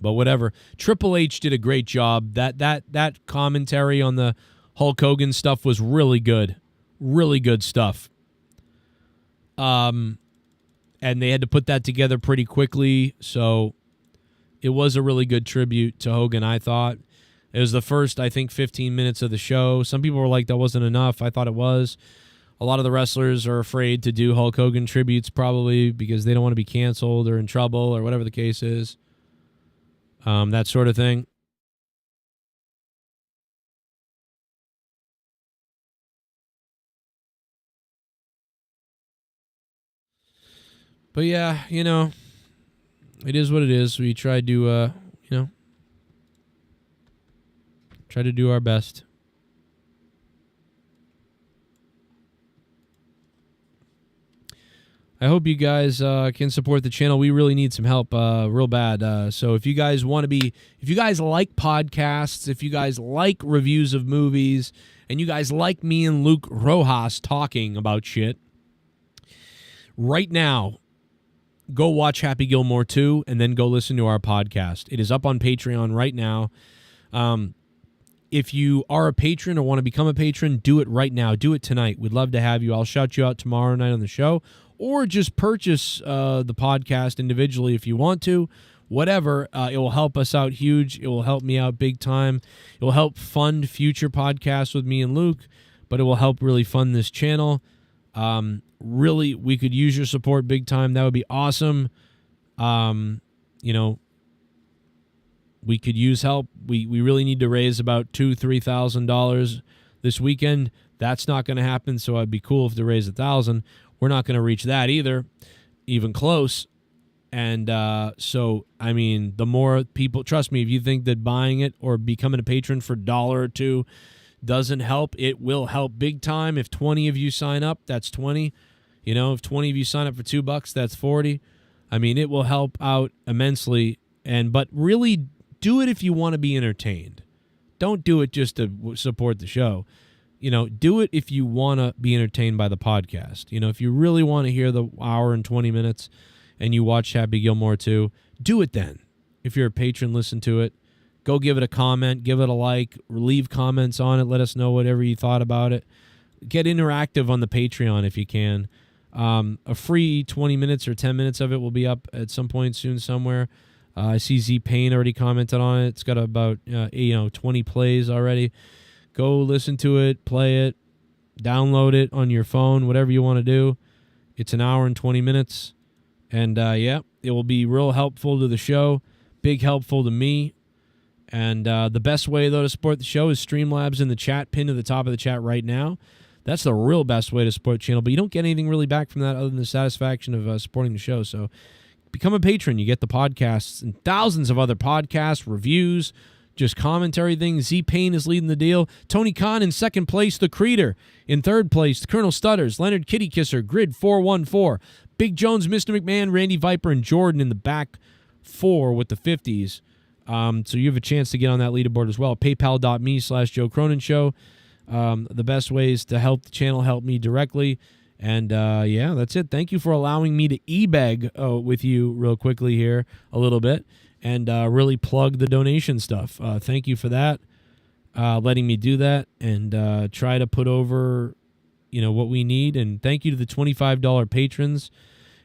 But whatever. Triple H did a great job. That commentary on the Hulk Hogan stuff was really good. Really good stuff. And they had to put that together pretty quickly, so it was a really good tribute to Hogan, I thought. It was the first, I think, 15 minutes of the show. Some people were like, that wasn't enough. I thought it was. A lot of the wrestlers are afraid to do Hulk Hogan tributes probably because they don't want to be canceled or in trouble or whatever the case is. That sort of thing. But yeah, it is what it is. We tried to, try to do our best. I hope you guys can support the channel. We really need some help real bad. So if you guys if you guys like podcasts, if you guys like reviews of movies, and you guys like me and Luke Rojas talking about shit, right now, go watch Happy Gilmore 2 and then go listen to our podcast. It is up on Patreon right now. If you are a patron or want to become a patron, do it right now. Do it tonight. We'd love to have you. I'll shout you out tomorrow night on the show, or just purchase the podcast individually if you want to. Whatever. It will help us out huge. It will help me out big time. It will help fund future podcasts with me and Luke, but it will help really fund this channel. Really, we could use your support big time. That would be awesome. We could use help. We really need to raise about $2,000-$3,000 this weekend. That's not going to happen, so it'd be cool if to raise $1,000. We're not going to reach that either, even close. And so, I mean, the more people, trust me, if you think that buying it or becoming a patron for $1 or $2 doesn't help, it will help big time. If 20 of you sign up, that's 20. If 20 of you sign up for $2, that's 40. I mean, it will help out immensely. But really, do it if you want to be entertained. Don't do it just to support the show. do it if you want to be entertained by the podcast. If you really want to hear the hour and 20 minutes and you watch Happy Gilmore too, do it then. If you're a patron, listen to it. Go give it a comment, give it a like, leave comments on it. Let us know whatever you thought about it. Get interactive on the Patreon if you can. A free 20 minutes or 10 minutes of it will be up at some point soon somewhere. I see Z Payne already commented on it. It's got about 20 plays already. Go listen to it, play it, download it on your phone, whatever you want to do. It's an hour and 20 minutes. And it will be real helpful to the show. Big helpful to me. And the best way, though, to support the show is Streamlabs in the chat, pinned to the top of the chat right now. That's the real best way to support the channel. But you don't get anything really back from that other than the satisfaction of supporting the show. So become a patron. You get the podcasts and thousands of other podcasts, reviews, just commentary things. Z Payne is leading the deal. Tony Khan in second place. The Creator in third place. Colonel Stutters, Leonard Kitty Kisser, Grid 414, Big Jones, Mr. McMahon, Randy Viper, and Jordan in the back four with the 50s. So you have a chance to get on that leaderboard as well. PayPal.me/Joe Cronin Show. The best ways to help the channel, help me directly. And that's it. Thank you for allowing me to e-beg with you real quickly here a little bit and really plug the donation stuff. Thank you for that, letting me do that and try to put over, what we need. And thank you to the $25 patrons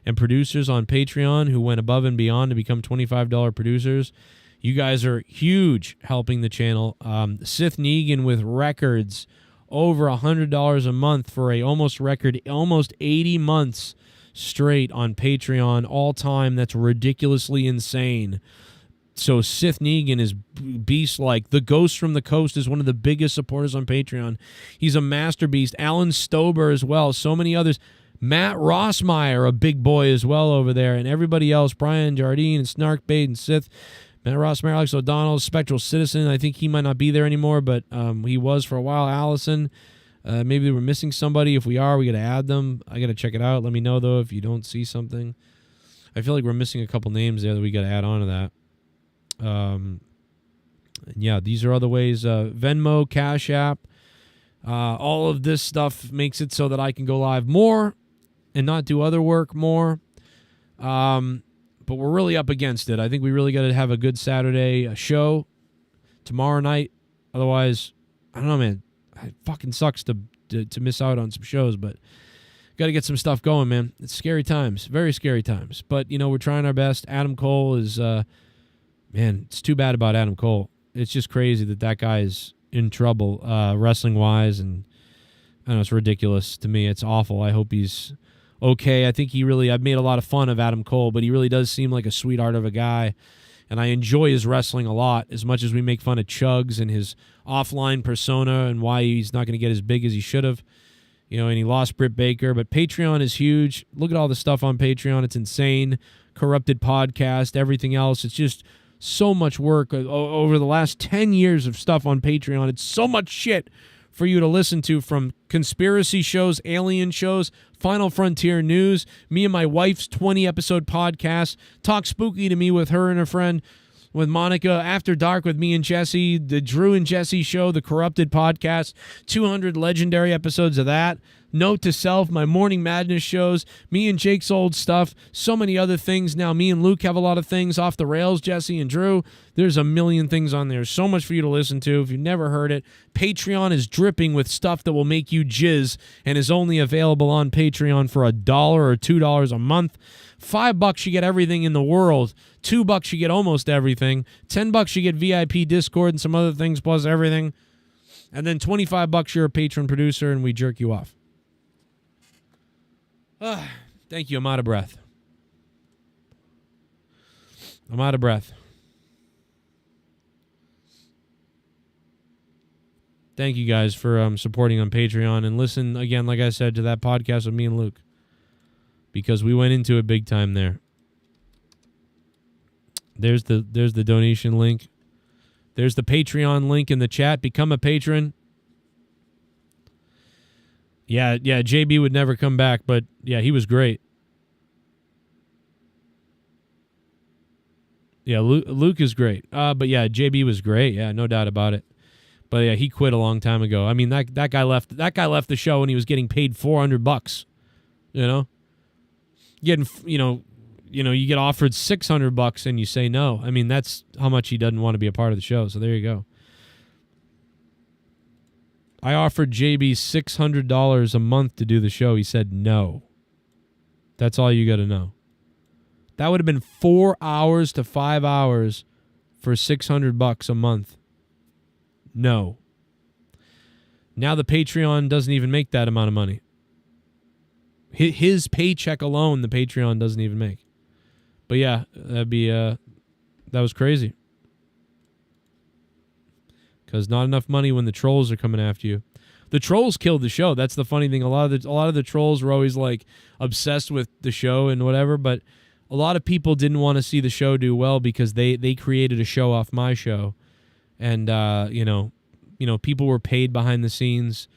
and producers on Patreon who went above and beyond to become $25 producers. You guys are huge helping the channel. Sith Negan with records over $100 a month for a almost 80 months straight on Patreon all time. That's ridiculously insane. So Sith Negan is beast-like. The Ghost from the Coast is one of the biggest supporters on Patreon. He's a master beast. Alan Stober as well. So many others. Matt Rossmeyer, a big boy as well over there. And everybody else. Brian Jardine and Snarkbait and Sith. Matt Rossmeyer, Alex O'Donnell, Spectral Citizen. I think he might not be there anymore, but he was for a while. Allison. Maybe we're missing somebody. If we are, we got to add them. I got to check it out. Let me know, though, if you don't see something. I feel like we're missing a couple names there that we got to add on to that. These are other ways. Venmo, Cash App. All of this stuff makes it so that I can go live more and not do other work more. But we're really up against it. I think we really got to have a good Saturday show tomorrow night. Otherwise, I don't know, man. It fucking sucks to miss out on some shows, but got to get some stuff going, man. It's scary times, very scary times. But, we're trying our best. Adam Cole is, it's too bad about Adam Cole. It's just crazy that guy is in trouble wrestling-wise, and I don't know, it's ridiculous to me. It's awful. I hope he's okay. I think I've made a lot of fun of Adam Cole, but he really does seem like a sweetheart of a guy, and I enjoy his wrestling a lot, as much as we make fun of Chugs and his offline persona and why he's not going to get as big as he should have, and he lost Britt Baker. But Patreon is huge. Look at all the stuff on Patreon. It's insane. Corrupted Podcast, everything else. It's just so much work over the last 10 years of stuff on Patreon. It's so much shit for you to listen to, from conspiracy shows, alien shows, Final Frontier News, me and my wife's 20-episode podcast, Talk Spooky to Me with her and her friend, with Monica, After Dark with me and Jesse, the Drew and Jesse Show, the Corrupted Podcast, 200 legendary episodes of that, Note to Self, my Morning Madness shows, me and Jake's old stuff, so many other things. Now me and Luke have a lot of things off the rails, Jesse and Drew. There's a million things on there. So much for you to listen to. If you've never heard it, Patreon is dripping with stuff that will make you jizz and is only available on Patreon for $1 or $2 a month. $5 you get everything in the world. $2 you get almost everything. $10 you get VIP Discord and some other things plus everything. And then $25 you're a patron producer and we jerk you off. Thank you. I'm out of breath. Thank you guys for supporting on Patreon, and listen again, like I said, to that podcast with me and Luke, because we went into it big time there. There's the donation link. There's the Patreon link in the chat. Become a patron. Yeah, JB would never come back, but yeah, he was great. Yeah, Luke is great. But yeah, JB was great. Yeah, no doubt about it. But yeah, he quit a long time ago. I mean, that guy left the show and he was getting paid $400. You know, getting you get offered $600 and you say no. I mean, that's how much he doesn't want to be a part of the show. So there you go. I offered JB $600 a month to do the show. He said no. That's all you got to know. That would have been 4 hours to 5 hours for $600 a month. No. Now the Patreon doesn't even make that amount of money. His paycheck alone, the Patreon doesn't even make. But yeah, that was crazy. Because not enough money when the trolls are coming after you. The trolls killed the show. That's the funny thing. A lot of the trolls were always like obsessed with the show and whatever, but a lot of people didn't want to see the show do well because they created a show off my show, and people were paid behind the scenes,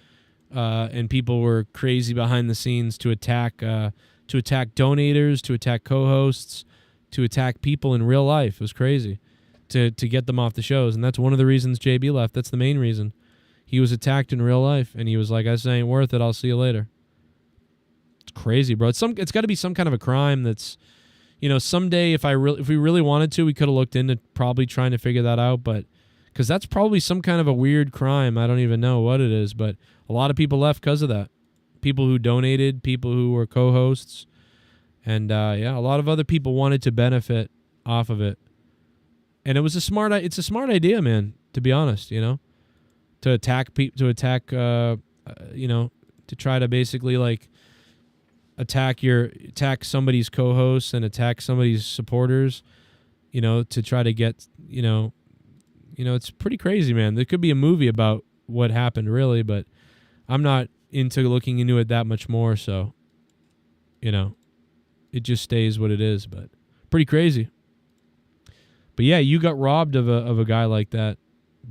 and people were crazy behind the scenes to attack donators, to attack co-hosts, to attack people in real life. It was crazy. To get them off the shows, and that's one of the reasons JB left. That's the main reason. He was attacked in real life, and he was like, "This ain't worth it. I'll see you later." It's crazy, bro. It's got to be some kind of a crime that's, someday if we really wanted to, we could have looked into probably trying to figure that out, but because that's probably some kind of a weird crime. I don't even know what it is, but a lot of people left because of that. People who donated, people who were co-hosts, and a lot of other people wanted to benefit off of it. And it's a smart idea, man, to be honest, to attack to try to basically like attack somebody's co-hosts and attack somebody's supporters, to try to get, it's pretty crazy, man. There could be a movie about what happened really, but I'm not into looking into it that much more. So, it just stays what it is, but pretty crazy. But yeah, you got robbed of a guy like that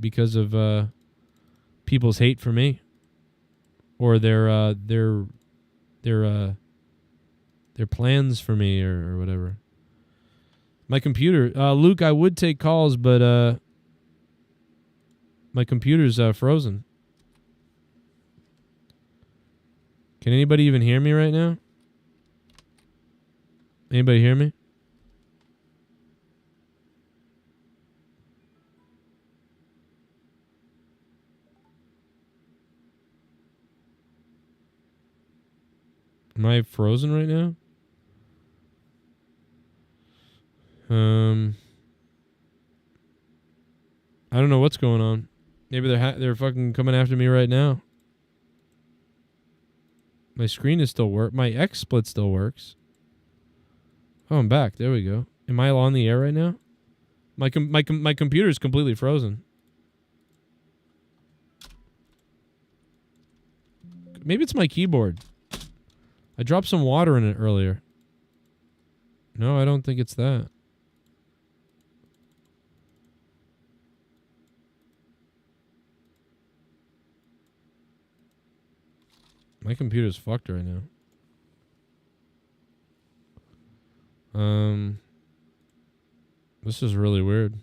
because of people's hate for me, or their plans for me, or whatever. My computer, Luke, I would take calls, but my computer's frozen. Can anybody even hear me right now? Anybody hear me? Am I frozen right now? I don't know what's going on. Maybe they're fucking coming after me right now. My screen is still my XSplit still works. Oh, I'm back. There we go. Am I on the air right now? My computer is completely frozen. Maybe it's my keyboard. I dropped some water in it earlier. No, I don't think it's that. My computer's fucked right now. This is really weird.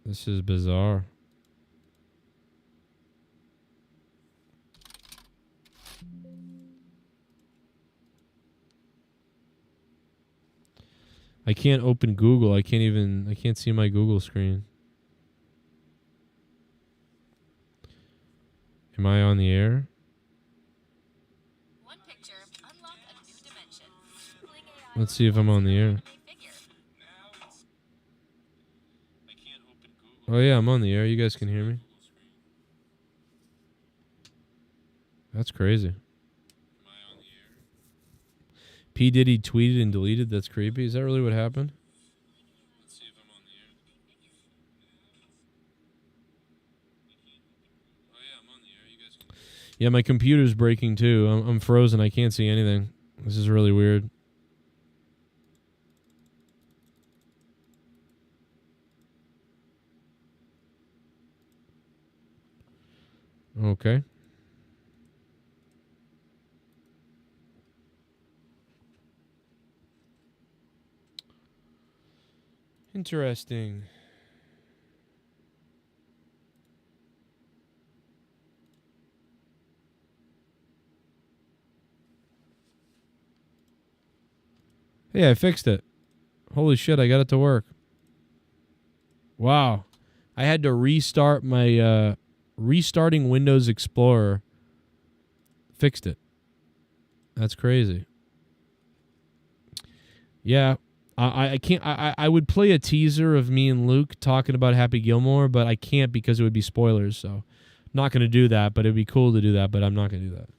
This is bizarre. I can't open Google. I can't see my Google screen. Am I on the air? One picture, unlock a new dimension. Let's see if I'm on the air. Oh yeah, I'm on the air. You guys can hear me? That's crazy. P. Diddy tweeted and deleted? That's creepy. Is that really what happened? Let's see if I'm on the air. Oh yeah, I'm on the air. You guys can... Yeah, my computer's breaking too. I'm frozen. I can't see anything. This is really weird. Okay. Interesting. Hey, I fixed it. Holy shit, I got it to work. Wow. I had to restart my restarting Windows Explorer. Fixed it. That's crazy. Yeah. I can't I would play a teaser of me and Luke talking about Happy Gilmore, but I can't because it would be spoilers, so I'm not gonna do that, but it'd be cool to do that, but I'm not gonna do that.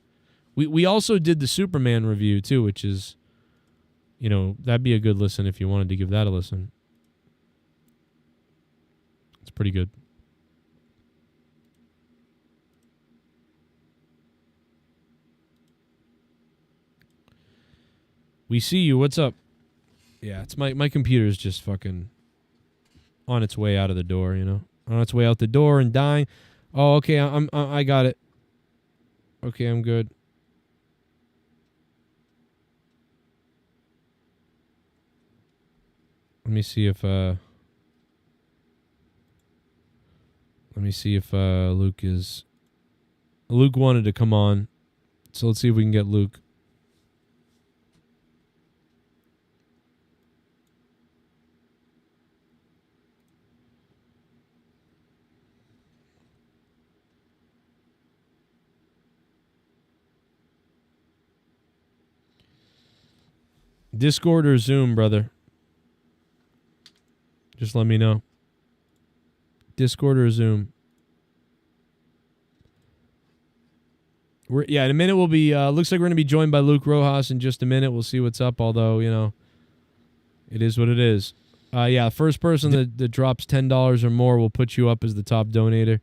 We also did the Superman review too, which is, you know, that'd be a good listen if you wanted to give that a listen. It's pretty good. We see you. What's up? Yeah, it's my computer's just fucking on its way out of the door, you know? On its way out the door and dying. Oh, okay, I got it. Okay, I'm good. Let me see if Luke is... Luke wanted to come on, so let's see if we can get Luke. Discord or Zoom, brother? Just let me know. Discord or Zoom? In a minute we'll be, looks like we're going to be joined by Luke Rojas in just a minute. We'll see what's up, although, you know, it is what it is. First person that drops $10 or more will put you up as the top donator.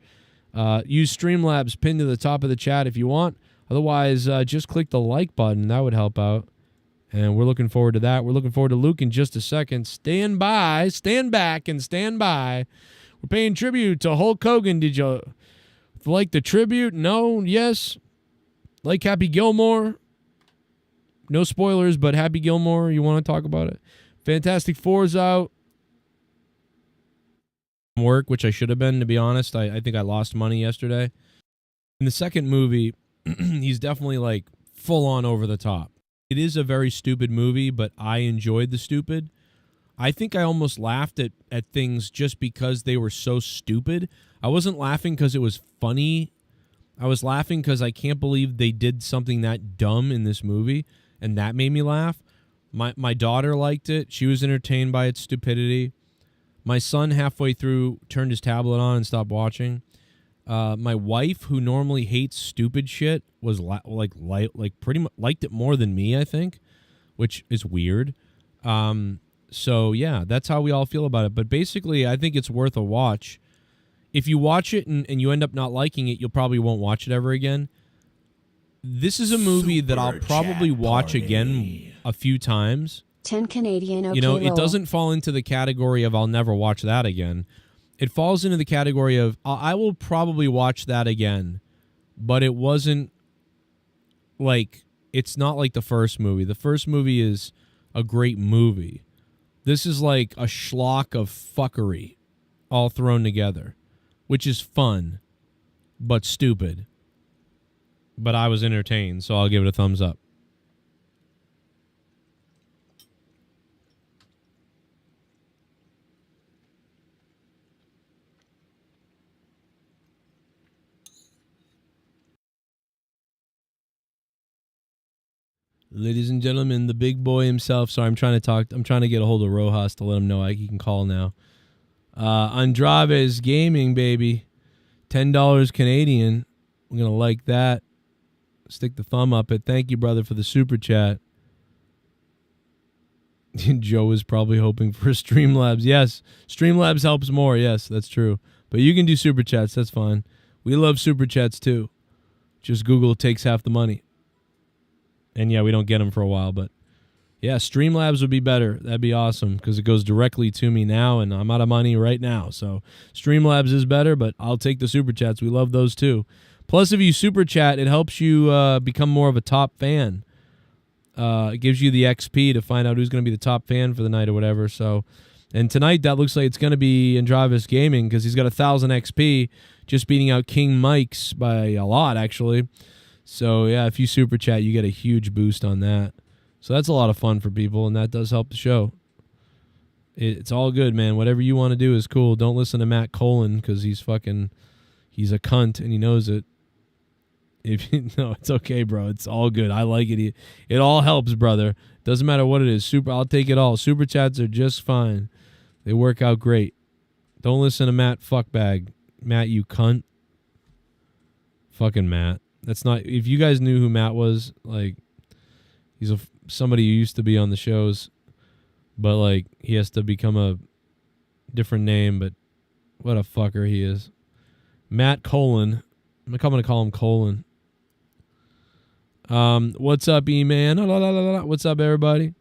Use Streamlabs pinned to the top of the chat if you want. Otherwise, just click the like button. That would help out. And we're looking forward to that. We're looking forward to Luke in just a second. Stand by, stand back, and stand by. We're paying tribute to Hulk Hogan. Did you like the tribute? No? Yes? Like Happy Gilmore? No spoilers, but Happy Gilmore, you want to talk about it? Fantastic Four's out. Work, which I should have been, to be honest. I think I lost money yesterday. In the second movie, he's definitely like full on over the top. It is a very stupid movie, but I enjoyed the stupid. I think I almost laughed at things just because they were so stupid. I wasn't laughing because it was funny. I was laughing because I can't believe they did something that dumb in this movie, and that made me laugh. My daughter liked it. She was entertained by its stupidity. My son, halfway through, turned his tablet on and stopped watching. My wife, who normally hates stupid shit, was pretty much liked it more than me, I think, which is weird. So yeah, that's how we all feel about it. But basically, I think it's worth a watch. If you watch it and you end up not liking it, you'll probably won't watch it ever again. This is a movie that I'll probably watch again a few times. 10 Canadian. Okay, you know, it roll. doesn't fall into the category of I'll never watch that again. It falls into the category of I will probably watch that again, but it wasn't like, it's not like the first movie. The first movie is a great movie. This is like a schlock of fuckery all thrown together, which is fun, but stupid. But I was entertained, so I'll give it a thumbs up. Ladies and gentlemen, the big boy himself. Sorry, I'm trying to get a hold of Rojas to let him know he can call now. Andraves Gaming, baby. $10 Canadian. I'm going to like that. Stick the thumb up it. Thank you, brother, for the super chat. Joe is probably hoping for Streamlabs. Yes, Streamlabs helps more. Yes, that's true. But you can do super chats. That's fine. We love super chats, too. Just Google takes half the money. And yeah, we don't get them for a while, but yeah, Streamlabs would be better. That'd be awesome because it goes directly to me now, and I'm out of money right now. So Streamlabs is better, but I'll take the super chats. We love those too. Plus, if you super chat, it helps you become more of a top fan. It gives you the XP to find out who's going to be the top fan for the night or whatever. So And tonight, that looks like it's going to be Andravis Gaming because he's got 1,000 XP, just beating out King Mike's by a lot, actually. So, yeah, if you super chat, you get a huge boost on that. So that's a lot of fun for people, and that does help the show. It's all good, man. Whatever you want to do is cool. Don't listen to Matt Colon because he's a cunt, and he knows it. No, it's okay, bro. It's all good. I like it. It all helps, brother. Doesn't matter what it is. I'll take it all. Super chats are just fine. They work out great. Don't listen to Matt Fuckbag. Matt, you cunt. Fucking Matt. That's not. If you guys knew who Matt was, like, he's somebody who used to be on the shows, but like he has to become a different name. But what a fucker he is. Matt Colon. I'm going to call him Colon. What's up, E-Man? What's up, everybody?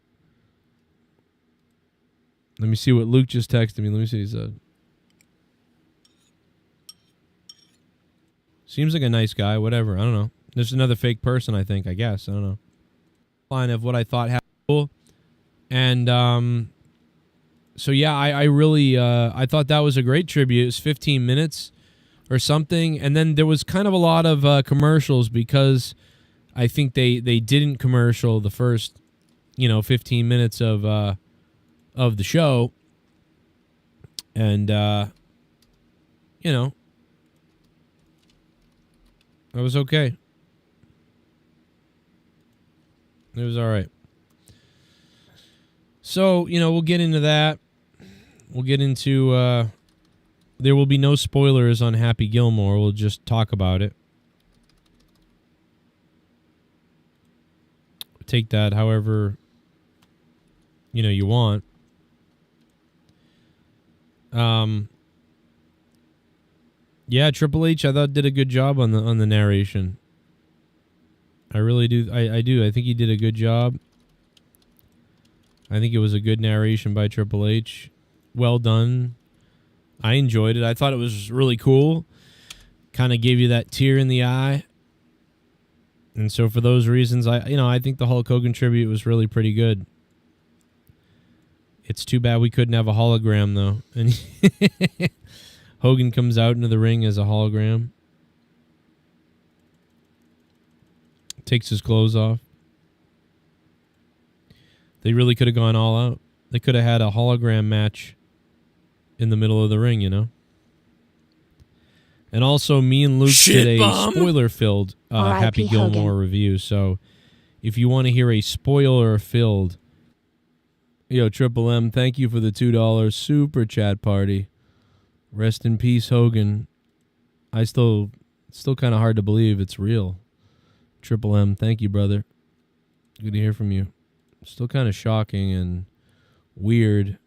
Let me see what Luke just texted me. Let me see what he said. Seems like a nice guy. Whatever. I don't know. There's another fake person, I think. I guess. I don't know. Line of what I thought happened. And so, yeah, I really I thought that was a great tribute. It was 15 minutes or something. And then there was kind of a lot of commercials because I think they didn't commercial the first, 15 minutes of the show. And, that was okay. It was all right. So, we'll get into that. We'll get into, there will be no spoilers on Happy Gilmore. We'll just talk about it. Take that however, you want. Yeah, Triple H, I thought did a good job on the narration. I really do. I do. I think he did a good job. I think it was a good narration by Triple H. Well done. I enjoyed it. I thought it was really cool. Kind of gave you that tear in the eye. And so for those reasons, I think the Hulk Hogan tribute was really pretty good. It's too bad we couldn't have a hologram, though. And Hogan comes out into the ring as a hologram. Takes his clothes off. They really could have gone all out. They could have had a hologram match in the middle of the ring, And also, me and Luke did a spoiler-filled Happy Gilmore Hogan. review. So, if you want to hear a spoiler-filled, Triple M, thank you for the $2 super chat party. Rest in peace, Hogan. It's still kind of hard to believe it's real. Triple M, thank you, brother. Good to hear from you. Still kind of shocking and weird.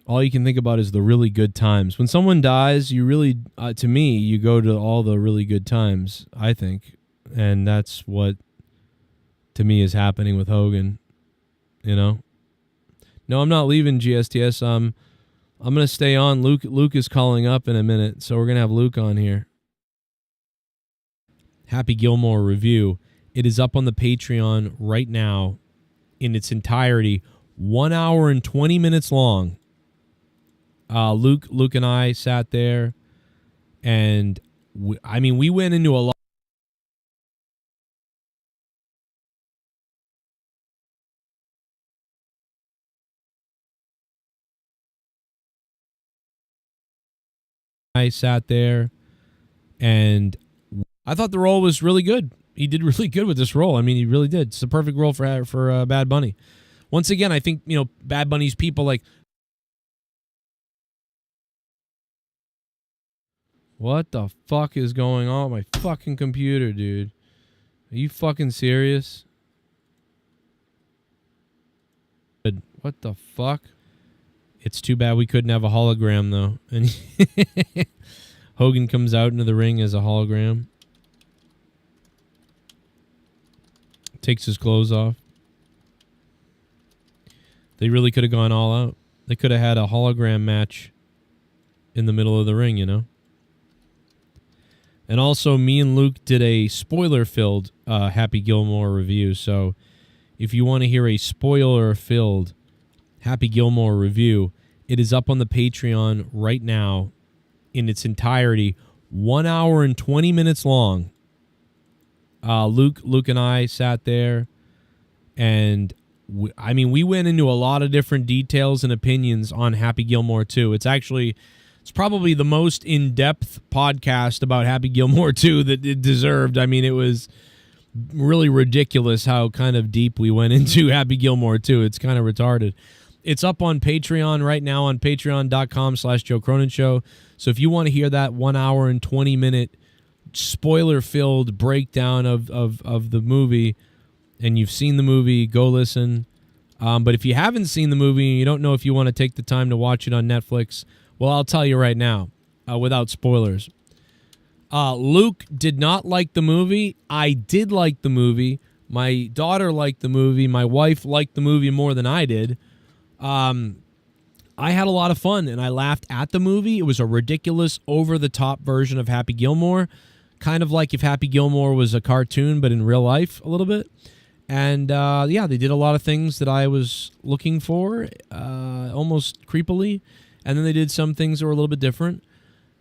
All you can think about is the really good times. When someone dies, you really, to me, you go to all the really good times, I think. And that's what, to me, is happening with Hogan. No, I'm not leaving GSTS. I'm going to stay on. Luke is calling up in a minute, so we're going to have Luke on here. Happy Gilmore review. It is up on the Patreon right now in its entirety. 1 hour and 20 minutes long. Luke and I sat there, and we went into a lot. I sat there, and I thought the role was really good. He did really good with this role. He really did. It's the perfect role for Bad Bunny. Once again, I think Bad Bunny's people like. What the fuck is going on with my fucking computer, dude? Are you fucking serious? What the fuck? It's too bad we couldn't have a hologram, though. And Hogan comes out into the ring as a hologram. Takes his clothes off. They really could have gone all out. They could have had a hologram match in the middle of the ring, And also, me and Luke did a spoiler-filled Happy Gilmore review. So, if you want to hear a spoiler-filled Happy Gilmore review. It is up on the Patreon right now in its entirety, 1 hour and 20 minutes long. Luke and I sat there, and we went into a lot of different details and opinions on Happy Gilmore 2. It's probably the most in-depth podcast about Happy Gilmore 2 that it deserved. I mean, it was really ridiculous how kind of deep we went into Happy Gilmore 2. It's kind of retarded. It's up on Patreon right now on patreon.com/Joe Cronin Show. So if you want to hear that 1 hour and 20 minute spoiler-filled breakdown of the movie, and you've seen the movie, go listen. But if you haven't seen the movie and you don't know if you want to take the time to watch it on Netflix, well, I'll tell you right now, without spoilers. Luke did not like the movie. I did like the movie. My daughter liked the movie. My wife liked the movie more than I did. I had a lot of fun, and I laughed at the movie. It was a ridiculous, over-the-top version of Happy Gilmore, kind of like if Happy Gilmore was a cartoon, but in real life a little bit. And, they did a lot of things that I was looking for, almost creepily. And then they did some things that were a little bit different.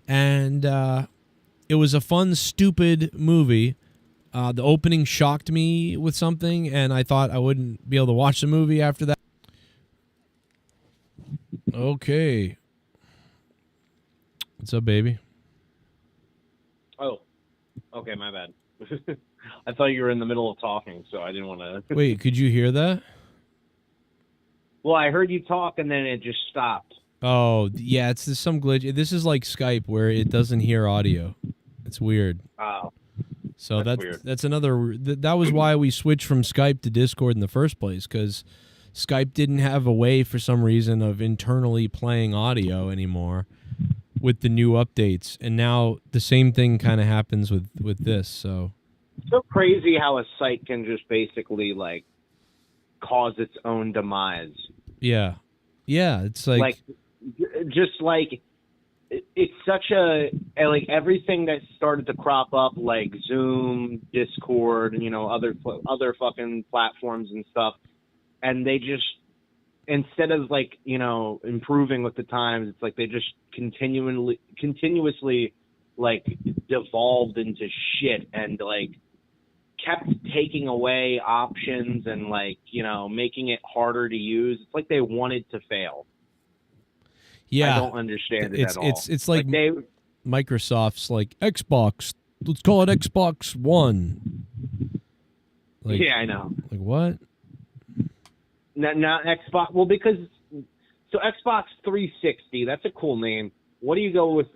And it was a fun, stupid movie. The opening shocked me with something, and I thought I wouldn't be able to watch the movie after that. Okay. What's up, baby? Oh, okay, my bad. I thought you were in the middle of talking, so I didn't want to... Wait, could you hear that? Well, I heard you talk, and then it just stopped. Oh, yeah, it's some glitch. This is like Skype, where it doesn't hear audio. It's weird. Oh. So that's weird. That's another... That was why we switched from Skype to Discord in the first place, because Skype didn't have a way, for some reason, of internally playing audio anymore with the new updates. And now the same thing kind of happens with this, so... It's so crazy how a site can just basically, like, cause its own demise. Yeah. Yeah, it's like just like, it's such a, like, everything that started to crop up, like Zoom, Discord, other fucking platforms and stuff, and they just, instead of, like, improving with the times, it's like they just continuously, like, devolved into shit and, like, kept taking away options and, like, making it harder to use. It's like they wanted to fail. Yeah. I don't understand it at all. It's like Microsoft's like Xbox. Let's call it Xbox One. Like, yeah, I know. Like what? Not Xbox. Well, because Xbox 360, that's a cool name. What do you go with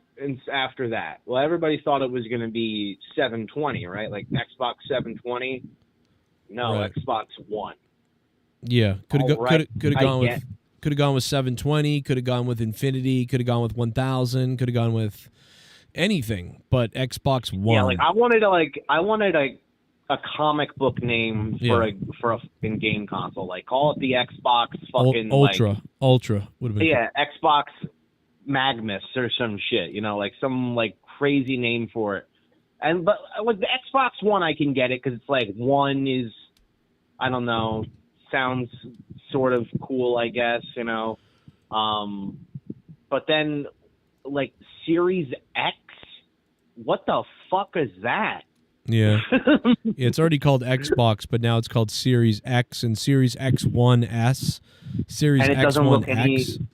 after that? Well, everybody thought it was going to be 720, right? Like Xbox 720. No, right. Xbox One. Yeah, could have gone with 720. Could have gone with Infinity. Could have gone with 1000. Could have gone with anything, but Xbox One. Yeah, like I wanted a comic book name for a fucking game console. Like call it the Xbox fucking Ultra would have been. Yeah, Xbox Magnus or some shit, like some like crazy name for it. But with the Xbox One, I can get it because it's like one is, I don't know, sounds sort of cool, I guess, But then like Series X, what the fuck is that? Yeah. It's already called Xbox, but now it's called Series X and Series X1S, Series X1X.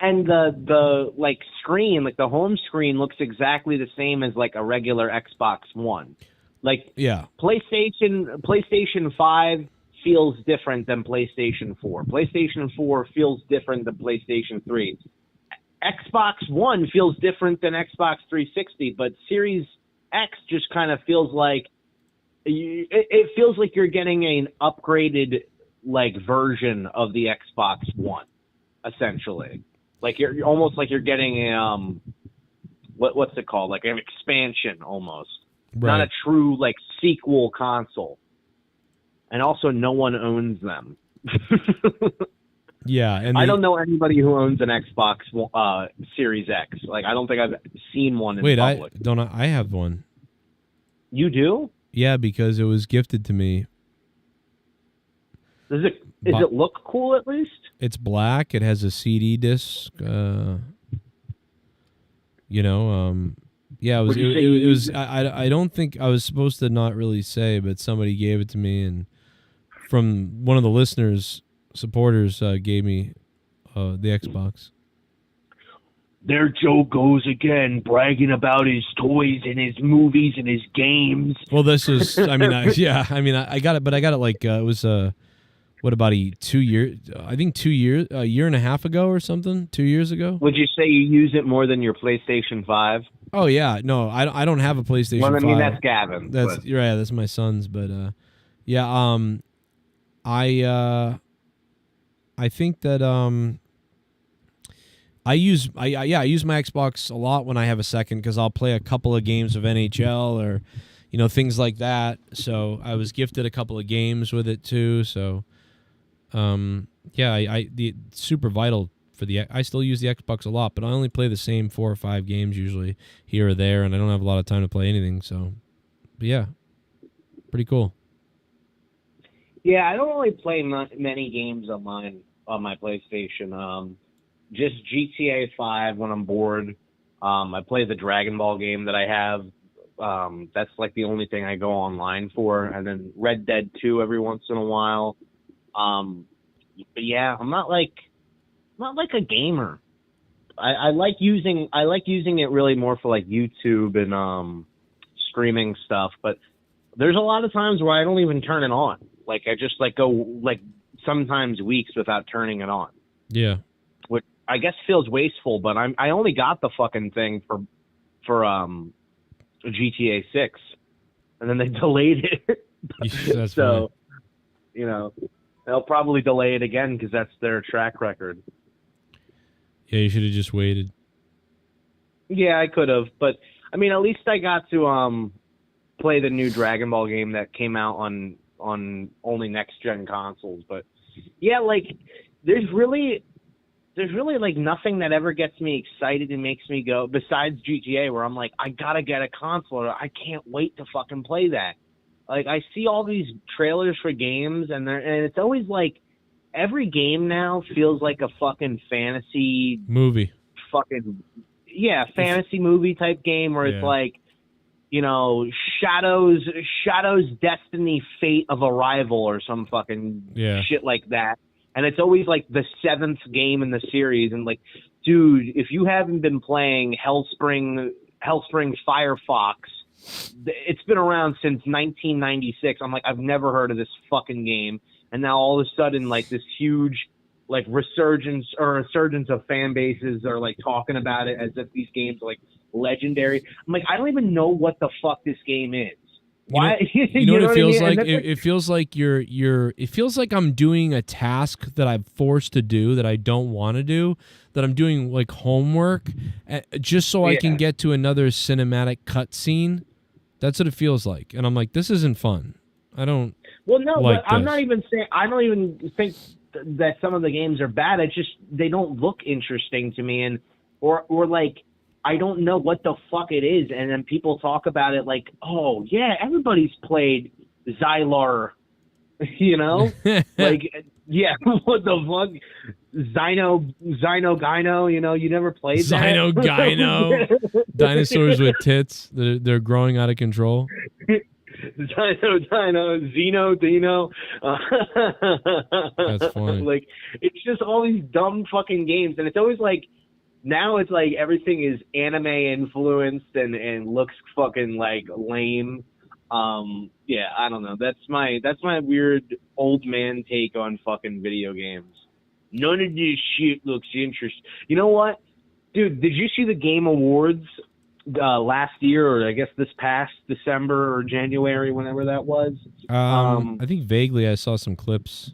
And the like screen, like the home screen looks exactly the same as like a regular Xbox One. Like PlayStation 5 feels different than PlayStation 4. PlayStation 4 feels different than PlayStation 3. Xbox One feels different than Xbox 360, but Series X just kind of feels like it feels like you're getting an upgraded like version of the Xbox One, essentially. Like you're almost like you're getting a what's it called? Like an expansion almost. Right. Not a true like sequel console. And also no one owns them. Yeah, and I don't know anybody who owns an Xbox Series X. Like I don't think I've seen one in public. I have one. You do? Yeah, because it was gifted to me. Does it look cool at least? It's black. It has a CD disc. Yeah, it was. I don't think I was supposed to not really say, but somebody gave it to me, and from one of the listeners, supporters, gave me the Xbox. There Joe goes again, bragging about his toys and his movies and his games. Well, this is. I got it, but I got it like it was what about 2 years? I think 2 years, a year and a half ago or something. 2 years ago. Would you say you use it more than your PlayStation 5? Oh yeah, no, I don't have a PlayStation 5. Well, I mean that's Gavin. You're right. That's my son's, but yeah. I think that I use my Xbox a lot when I have a second because I'll play a couple of games of NHL or things like that. So I was gifted a couple of games with it too. So it's super vital for I still use the Xbox a lot, but I only play the same 4 or 5 games usually here or there, and I don't have a lot of time to play anything. So, but yeah, pretty cool. Yeah, I don't really play many games on my PlayStation. Just GTA 5 when I'm bored. I play the Dragon Ball game that I have. That's like the only thing I go online for, and then Red Dead 2 every once in a while. But yeah, I'm not like a gamer. I like using it really more for like YouTube and streaming stuff. But there's a lot of times where I don't even turn it on. Like I just like go like sometimes weeks without turning it on. Yeah. Which I guess feels wasteful, but I only got the fucking thing for GTA 6, and then they delayed it. That's so funny. They'll probably delay it again because that's their track record. Yeah, you should have just waited. Yeah, I could have, but I mean, at least I got to play the new Dragon Ball game that came out on only next gen consoles. But yeah, like there's really like nothing that ever gets me excited and makes me go besides GTA, where I'm like, I gotta get a console, or I can't wait to fucking play that. Like I see all these trailers for games, and it's always like every game now feels like a fucking fantasy movie. Fucking yeah, fantasy movie type game where it's like, Shadows Destiny Fate of Arrival or some fucking shit like that. And it's always like the 7th game in the series. And like, dude, if you haven't been playing Hellspring Firefox, it's been around since 1996. I'm like, I've never heard of this fucking game. And now all of a sudden, like this huge like resurgence of fan bases are like talking about it as if these games are like legendary. I'm like, I don't even know what the fuck this game is. Why? You know what it feels like? It feels like it feels like I'm doing a task that I'm forced to do that I don't want to do, that I'm doing like homework just so I can get to another cinematic cutscene. That's what it feels like. And I'm like, this isn't fun. I don't. Well, no, like but I'm not even saying, I don't even think that some of the games are bad. It's just, they don't look interesting to me. And, or like, I don't know what the fuck it is. And then people talk about it like, oh, yeah, everybody's played Xylar, like, yeah, what the fuck? Xyno Gyno, you never played that? Xyno Gyno. Dinosaurs with tits. They're growing out of control. Xeno Dino. That's funny. Like, it's just all these dumb fucking games. And it's always like, now it's like everything is anime influenced and looks fucking like lame. Yeah, I don't know. That's my weird old man take on fucking video games. None of this shit looks interesting. You know what? Dude, did you see the Game Awards last year, or I guess this past December or January, whenever that was? I think vaguely I saw some clips.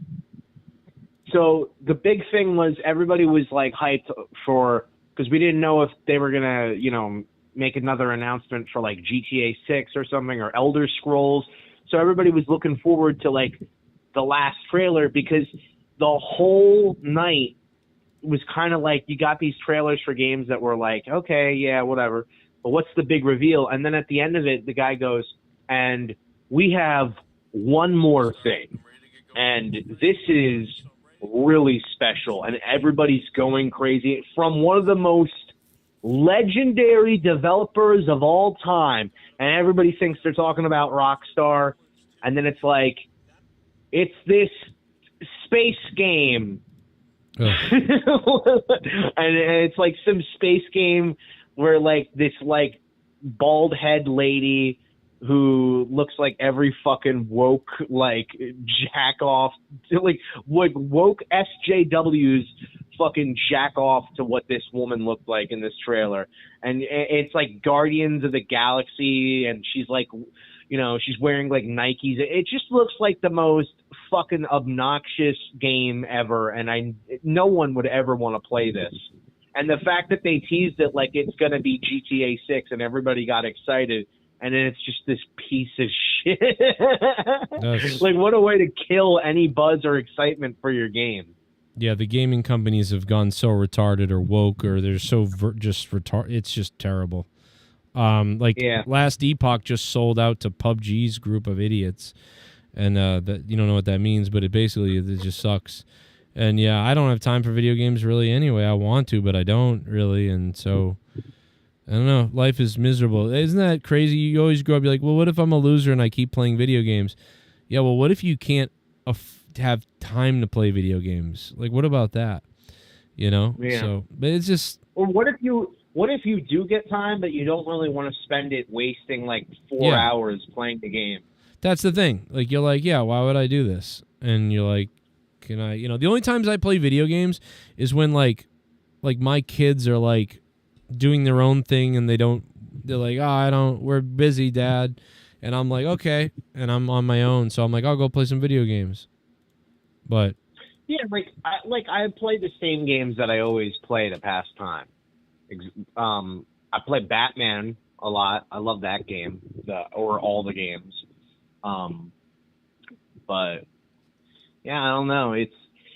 So the big thing was everybody was like hyped for, because we didn't know if they were gonna, make another announcement for like GTA 6 or something, or Elder Scrolls. So everybody was looking forward to like the last trailer, because the whole night was kind of like you got these trailers for games that were like, okay, yeah, whatever. But what's the big reveal? And then at the end of it, the guy goes, and we have one more thing. And this is really special, and everybody's going crazy. From one of the most legendary developers of all time, and everybody thinks they're talking about Rockstar, and then it's like, it's this space game. And it's like some space game where like this like bald head lady who looks like every fucking woke like jack off, like woke SJWs fucking jack off to what this woman looked like in this trailer. And it's like Guardians of the Galaxy, and she's like, you know, she's wearing like Nikes. It just looks like the most fucking obnoxious game ever, and no one would ever want to play this. And the fact that they teased it like it's going to be GTA 6 and everybody got excited, and then it's just this piece of shit. Like, what a way to kill any buzz or excitement for your game. Yeah, the gaming companies have gone so retarded or woke, or they're so just retarded. It's just terrible. Last Epoch just sold out to PUBG's group of idiots, and that you don't know what that means, but it just sucks. And yeah, I don't have time for video games really anyway. I want to, but I don't really, and so I don't know. Life is miserable. Isn't that crazy? You always grow up, you're like, well, what if I'm a loser and I keep playing video games? Yeah, well, what if you can't have time to play video games? Like, what about that? You know? Yeah. So, but it's just. Or what if you do get time, but you don't really want to spend it wasting like 4 hours playing the game? That's the thing. Like, you're like, yeah, why would I do this? And you're like, can I, you know, the only times I play video games is when like my kids are like doing their own thing and they're like, we're busy, Dad. And I'm like, okay. And I'm on my own. So I'm like, I'll go play some video games. But. Yeah, I play the same games that I always play to pass time. I play Batman a lot. I love that game, or all the games. But yeah, I don't know. It's,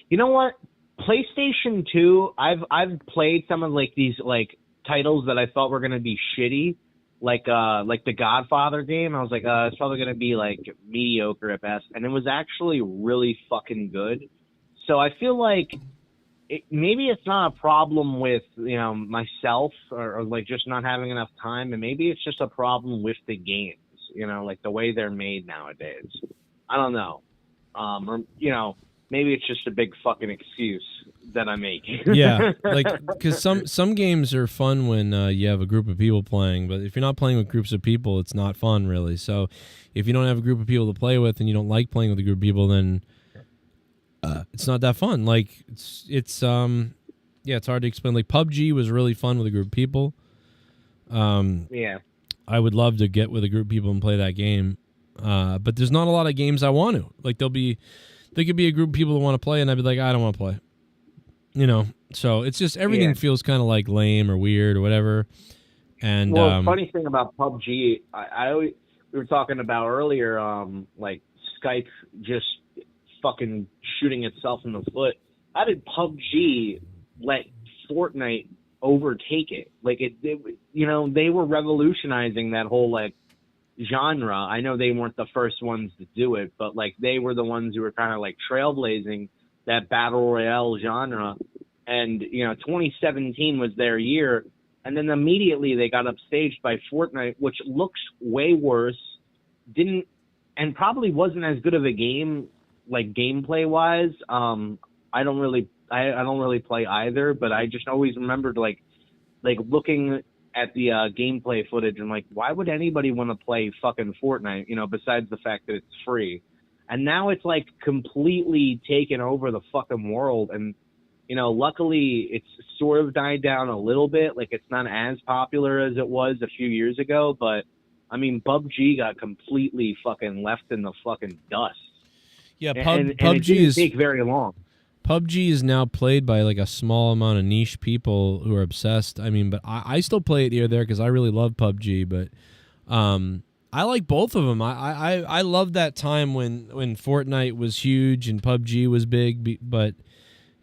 you know what? PlayStation 2, I've played some of like these like titles that I thought were gonna be shitty, like the Godfather game. I was like, it's probably gonna be like mediocre at best, and it was actually really fucking good. So I feel like maybe it's not a problem with, you know, myself or like just not having enough time, and maybe it's just a problem with the games, you know, like the way they're made nowadays. I don't know. Or, you know, maybe it's just a big fucking excuse that I make. Yeah, like, because some games are fun when you have a group of people playing, but if you're not playing with groups of people, it's not fun, really. So if you don't have a group of people to play with and you don't like playing with a group of people, then it's not that fun. Like, it's hard to explain. Like, PUBG was really fun with a group of people. Yeah. I would love to get with a group of people and play that game. But there's not a lot of games I want to. Like, there could be a group of people that want to play, and I'd be like, I don't want to play. You know? So it's just, everything feels kind of like lame or weird or whatever. And well, funny thing about PUBG, we were talking about earlier, like Skype just fucking shooting itself in the foot. How did PUBG let Fortnite overtake it? Like, you know, they were revolutionizing that whole like genre. I know they weren't the first ones to do it, but like they were the ones who were kind of like trailblazing that battle royale genre. And, you know, 2017 was their year, and then immediately they got upstaged by Fortnite, which looks way worse, and probably wasn't as good of a game, like gameplay wise. I don't really play either, but I just always remembered like looking at the gameplay footage and like, why would anybody want to play fucking Fortnite, you know, besides the fact that it's free? And now it's like completely taken over the fucking world, and, you know, luckily it's sort of died down a little bit. Like, it's not as popular as it was a few years ago, but I mean, PUBG got completely fucking left in the fucking dust. Yeah, and it PUBG didn't is take very long. PUBG is now played by like a small amount of niche people who are obsessed. I mean, but I still play it here or there because I really love PUBG. But I like both of them. I love that time when Fortnite was huge and PUBG was big. But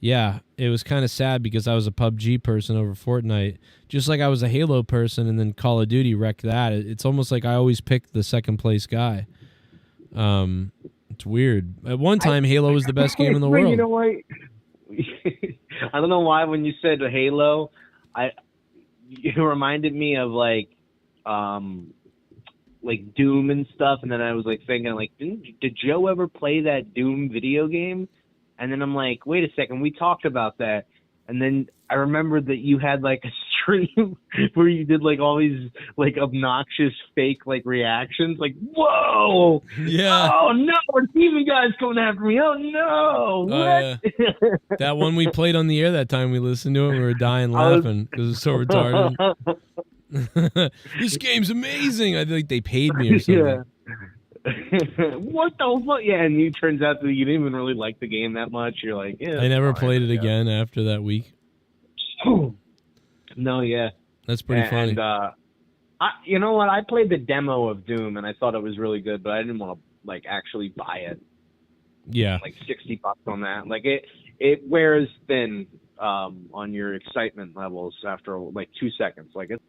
yeah, it was kind of sad because I was a PUBG person over Fortnite, just like I was a Halo person, and then Call of Duty wrecked that. It's almost like I always pick the second place guy. It's weird. At one time, Halo was the best game in the world. You know what? I don't know why when you said Halo, it reminded me of like Doom and stuff, and then I was like thinking like, did Joe ever play that Doom video game? And then I'm like, wait a second, we talked about that. And then I remembered that you had like a stream where you did like all these like obnoxious fake like reactions, like whoa, yeah, oh no, a demon guy's coming after me, oh no, what? Yeah. That one we played on the air that time we listened to it, we were dying laughing because it was so retarded. This game's amazing. I think they paid me or something. Yeah. What the fuck? Yeah, and it turns out that you didn't even really like the game that much. You're like, yeah. I never played it again after that week. No, yeah. That's pretty funny. And you know what? I played the demo of Doom and I thought it was really good, but I didn't want to like actually buy it. Yeah. Like $60 on that. Like it wears thin on your excitement levels after like 2 seconds. Like it's